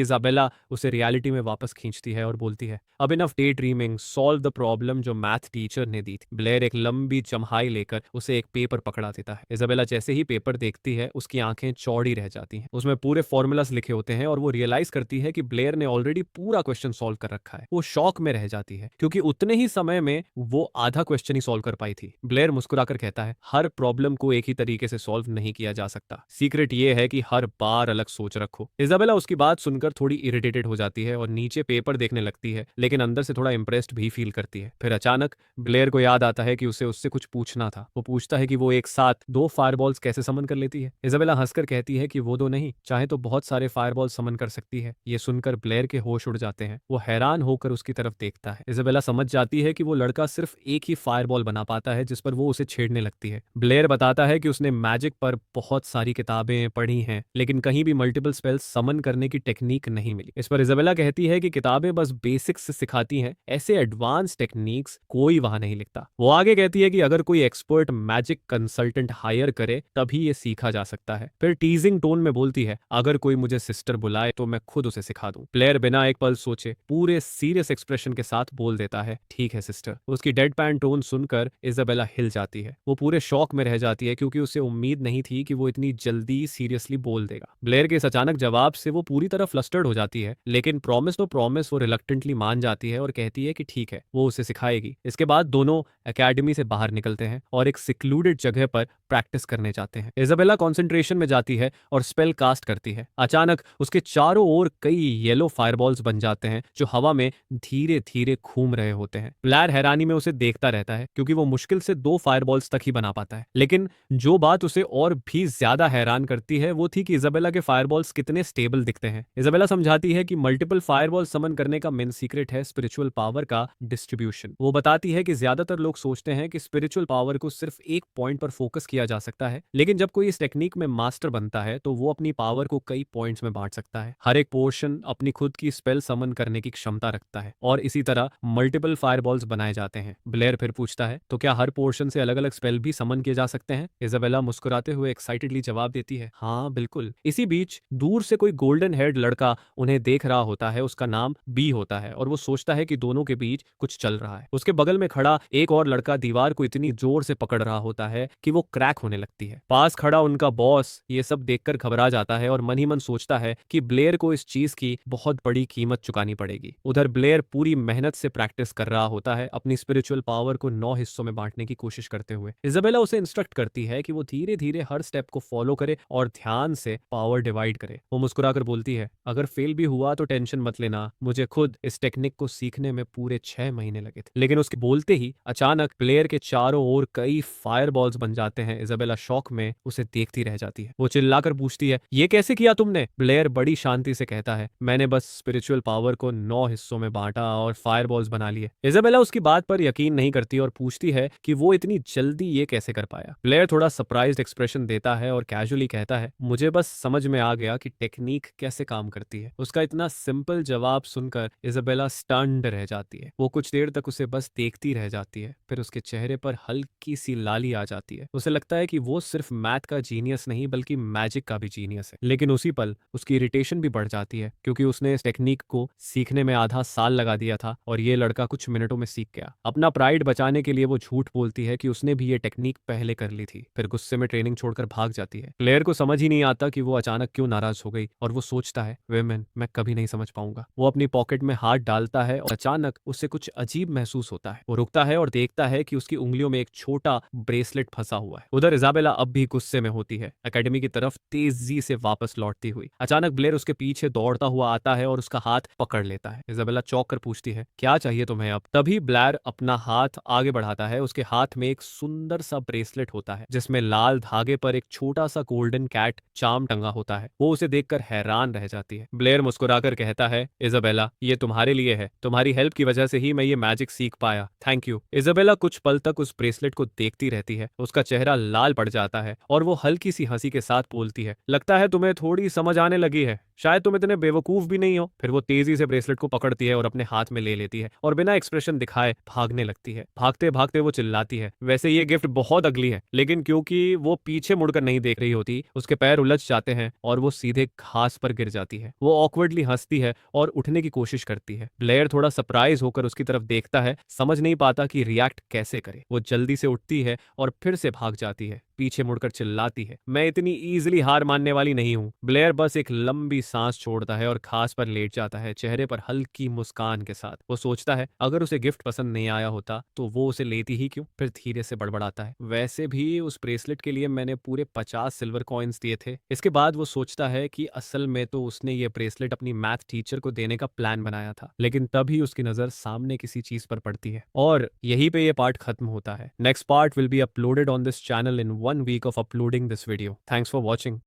इजाबेला उसे रियलिटी में वापस खींचती है और बोलती है, अब enough day dreaming, solve the problem जो मैथ टीचर ने दी थी। ब्लेयर एक लंबी जम्हाई लेकर उसे एक पेपर पकड़ा देता है। इजाबेला जैसे ही पेपर देखती है उसकी आंखें चौड़ी रह जाती हैं। उसमें पूरे फॉर्मूलास लिखे होते हैं और वो रियलाइज करती है कि ब्लेयर ने ऑलरेडी पूरा क्वेश्चन सॉल्व कर रखा है। वो शॉक में रह जाती है क्योंकि उतने ही समय में वो आधा क्वेश्चन ही सॉल्व कर पाई थी। ब्लेयर मुस्कुराकर कहता है, हर प्रॉब्लम को एक ही तरीके से सॉल्व नहीं किया जा सकता, सीक्रेट ये है कि हर बार अलग सोच रखो। इजाबेला उसकी बात सुनकर थोड़ी इरिटेटेड हो जाती है और नीचे पेपर देखने लगती है, लेकिन अंदर से थोड़ा इंप्रेस्ड भी फील करती है। फिर अचानक ब्लेयर को याद आता है कि उसे उससे कुछ पूछना था। वो पूछता है कि वो एक साथ दो फायरबॉल्स कैसे समन कर लेती है। इजाबेला हंसकर कहती है कि वो दो नहीं, चाहे तो बहुत सारे फायरबॉल समन कर सकती है। ये सुनकर ब्लेयर के होश उड़ जाते हैं। वो हैरान होकर उसकी तरफ देखता है। इजाबेला समझ जाती है कि वो लड़का सिर्फ एक ही फायरबॉल बना पाता है, जिस पर वो उसे छेड़ने लगती है। ब्लेयर बताता है कि उसने मैजिक पर बहुत सारी किताबें पढ़ी हैं, लेकिन कहीं भी मल्टीपल स्पेल समन करने की टेक्निक नहीं मिली। इस पर इजाबेला कहती है कि किताबें बस बेसिक्स सिखाती हैं, ऐसे एडवांस टेक्निक्स कोई वहां नहीं लिखता। वो आगे कहती है कि अगर कोई एक्सपर्ट मैजिक कंसल्टेंट हायर करे तभी ये सीखा जा सकता है। फिर टीजिंग टोन में बोलती है, अगर कोई मुझे सिस्टर बुलाए तो मैं खुद उसे सिखा दूं। ब्लेयर बिना एक पल सोचे पूरे सीरियस एक्सप्रेशन के साथ बोल देता है, ठीक है सिस्टर। उसकी डेड पैन टोन सुनकर इजाबेला हिल जाती है। वो पूरे शौक में रह जाती है क्योंकि उसे उम्मीद नहीं थी कि वो इतनी जल्दी सीरियसली बोल देगा। ब्लेयर के इस अचानक जवाब से वो पूरी तरह फ्लस्टर्ड हो जाती है, लेकिन प्रॉमिस तो प्रॉमिस वो रिलक्टेंटली मान जाती है और कहती है कि ठीक है, वो उसे सिखाएगी। इसके बाद दोनों एकेडमी से बाहर निकलते हैं और एक सिक्लूडेड जगह पर प्रैक्टिस करने जाते हैं। इजाबेला कंसंट्रेशन में जाती है और स्पेल कास्ट करती है। अचानक उसके चारों ओर कई येलो फायरबॉल्स बन जाते हैं जो हवा में धीरे धीरे घूम रहे होते हैं। ब्लेयर हैरानी में उसे देखता रहता है क्योंकि वो मुश्किल से 2 फायरबॉल्स तक ही बना पाता है। लेकिन जो बात उसे और भी ज्यादा हैरान करती है वो थी कि इजाबेला के फायरबॉल्स कितने स्टेबल दिखते हैं। इजाबेला समझाती है कि मल्टीपल फायरबॉल समन करने का मेन सीक्रेट है स्पिरिचुअल पावर का डिस्ट्रीब्यूशन। वो बताती है कि ज्यादातर लोग सोचते हैं कि स्पिरिचुअल पावर को सिर्फ एक पॉइंट पर फोकस किया जा सकता है, लेकिन जब कोई इस टेक्निक में मास्टर बनता है तो वो अपनी पावर को कई पॉइंट्स में बांट सकता है। हर एक पोर्शन अपनी खुद की स्पेल समन करने की क्षमता रखता है और इसी तरह मल्टीपल फायरबॉल्स बनाए जाते हैं। ब्लेयर फिर पूछता है, तो क्या हर पोर्शन से अलग अलग स्पेल भी समन किए जा सकते हैं? इजाबेला मुस्कुराते हुए एक्साइटेडली जवाब देती है, हाँ बिल्कुल। इसी बीच दूर से कोई गोल्डन हेयर्ड लड़का उन्हें देख रहा होता है। उसका नाम बी होता है और वो सोचता है कि दोनों के बीच कुछ चल रहा है। उसके बगल में खड़ा एक और लड़का दीवार को इतनी जोर से पकड़ रहा होता है कि वो क्रैक होने लगती है। पास खड़ा उनका बॉस ये सब देखकर घबरा जाता है और मन ही मन सोचता है कि ब्लेयर को इस चीज की बहुत बड़ी कीमत चुकानी पड़ेगी। उधर ब्लेयर पूरी मेहनत से प्रैक्टिस कर रहा होता है, अपनी स्पिरिचुअल पावर को 9 हिस्सों में बांटने की कोशिश करते हुए। इजाबेला उसे इंस्ट्रक्ट करती है कि वो धीरे धीरे हर स्टेप को फॉलो करे और ध्यान से पावर डिवाइड करे। वो मुस्कुराकर बोलती है, अगर फेल भी हुआ तो टेंशन मत लेना, मुझे खुद इस टेक्निक को सीखने में पूरे 6 महीने लगे थे। लेकिन उसके बोलते ही अचानक ब्लेयर के चारों ओर कई फायर बॉल्स बन जाते हैं। इजाबेला शॉक में उसे देखती रह जाती है। वो चिल्लाकर पूछती है, ये कैसे किया तुमने? ब्लेयर बड़ी शांति से कहता है, मैंने बस स्पिरिचुअल पावर को 9 हिस्सों में बांटा और फायर बॉल्स बना लिए। इजाबेला उसकी बात पर यकीन नहीं करती और पूछती है कि वो इतनी जल्दी ये कैसे कर पाया। ब्लेयर थोड़ा सरप्राइज्ड एक्सप्रेशन देता है और कैजुअली कहता है, मुझे बस समझ में आ गया कि टेक्निक कैसे काम करती है। उसका इतना सिंपल जवाब सुनकर इजाबेला स्टन्ड रह जाती है। वो कुछ देर तक उसे बस देखती रह जाती है, फिर उसके चेहरे पर हल्की सी लाली आ जाती है। उसे लगता है कि वो सिर्फ मैथ का जीनियस नहीं बल्कि मैजिक का भी जीनियस है। लेकिन उसी पल उसकी इरिटेशन भी बढ़ जाती है क्योंकि उसने इस टेक्निक को सीखने में आधा साल लगा दिया था और ये लड़का कुछ मिनटों में सीख गया। अपना प्राइड बचाने के लिए वो झूठ बोलती है कि उसने भी ये टेक्निक पहले कर ली थी, फिर गुस्से में ट्रेनिंग छोड़कर भाग जाती है। प्लेयर को समझ ही नहीं आता कि वो अचानक क्यों नाराज हो गई और वो सोचता है, विमेन मैं कभी नहीं समझ पाऊंगा। वो अपनी पॉकेट में हाथ डालता है और अचानक उसे कुछ अजीब महसूस होता है। वो रुकता है और देखता है कि उसकी उंगलियों में एक छोटा ब्रेसलेट फंसा हुआ है। उधर इजाबेला अब भी गुस्से में होती है, एकेडमी की तरफ तेजी से वापस लौटती हुई। अचानक ब्लेयर उसके पीछे दौड़ता हुआ आता है और उसका हाथ पकड़ लेता है। इजाबेला चौंक कर पूछती है, क्या चाहिए तुम्हें अब? तभी ब्लेयर अपना हाथ आगे बढ़ाता है। उसके हाथ में एक सुंदर सा ब्रेसलेट होता है जिसमें लाल धागे पर एक छोटा सा गोल्डन कैट चार्म टंगा होता है। वो उसे देखकर हैरान रह जाती है। ब्लेयर मुस्कुराकर कहता है, इजाबेला ये तुम्हारे लिए है, तुम्हारी हेल्प की वजह से ही मैं ये मैजिक सीख पाया, थैंक यू। इजाबेला कुछ पल तक उस ब्रेसलेट को देखती रहती है। उसका चेहरा लाल पड़ जाता है और वो हल्की सी हंसी के साथ बोलती है, लगता है तुम्हें थोड़ी समझ आने लगी है, शायद तुम इतने बेवकूफ भी नहीं हो। फिर वो तेजी से ब्रेसलेट को पकड़ती है और अपने हाथ में ले लेती है और बिना एक्सप्रेशन दिखाए भागने लगती है। भागते भागते वो चिल्लाती है, वैसे ये गिफ्ट बहुत अगली है, लेकिन क्योंकि वो पीछे मुड़कर नहीं देख रही होती उसके पैर उलझ जाते हैं और वो सीधे घास पर गिर जाती है। वो ऑकवर्डली हंसती है और उठने की कोशिश करती है। ब्लेयर थोड़ा सरप्राइज होकर उसकी तरफ देखता है, समझ नहीं पाता कि रिएक्ट कैसे करे। वो जल्दी से उठती है और फिर से भाग जाती है, पीछे मुड़कर चिल्लाती है, मैं इतनी इजीली हार मानने वाली नहीं हूं। ब्लेयर बस एक लंबी सांस छोड़ता है और घास पर लेट जाता है, चेहरे पर हल्की मुस्कान के साथ। वो सोचता है अगर उसे गिफ्ट पसंद नहीं आया होता तो वो उसे लेती ही क्यों। फिर धीरे से बड़बड़ाता है, वैसे भी उस ब्रेसलेट के लिए मैंने पूरे 50 सिल्वर कॉइन्स दिए थे। इसके बाद वो सोचता है कि असल में तो उसने ये ब्रेसलेट अपनी मैथ टीचर को देने का प्लान बनाया था, लेकिन तभी उसकी नजर सामने किसी चीज पर पड़ती है और यहीं पे ये पार्ट खत्म होता है। Next part will be uploaded on this channel in 1 week of uploading this video. Thanks for watching.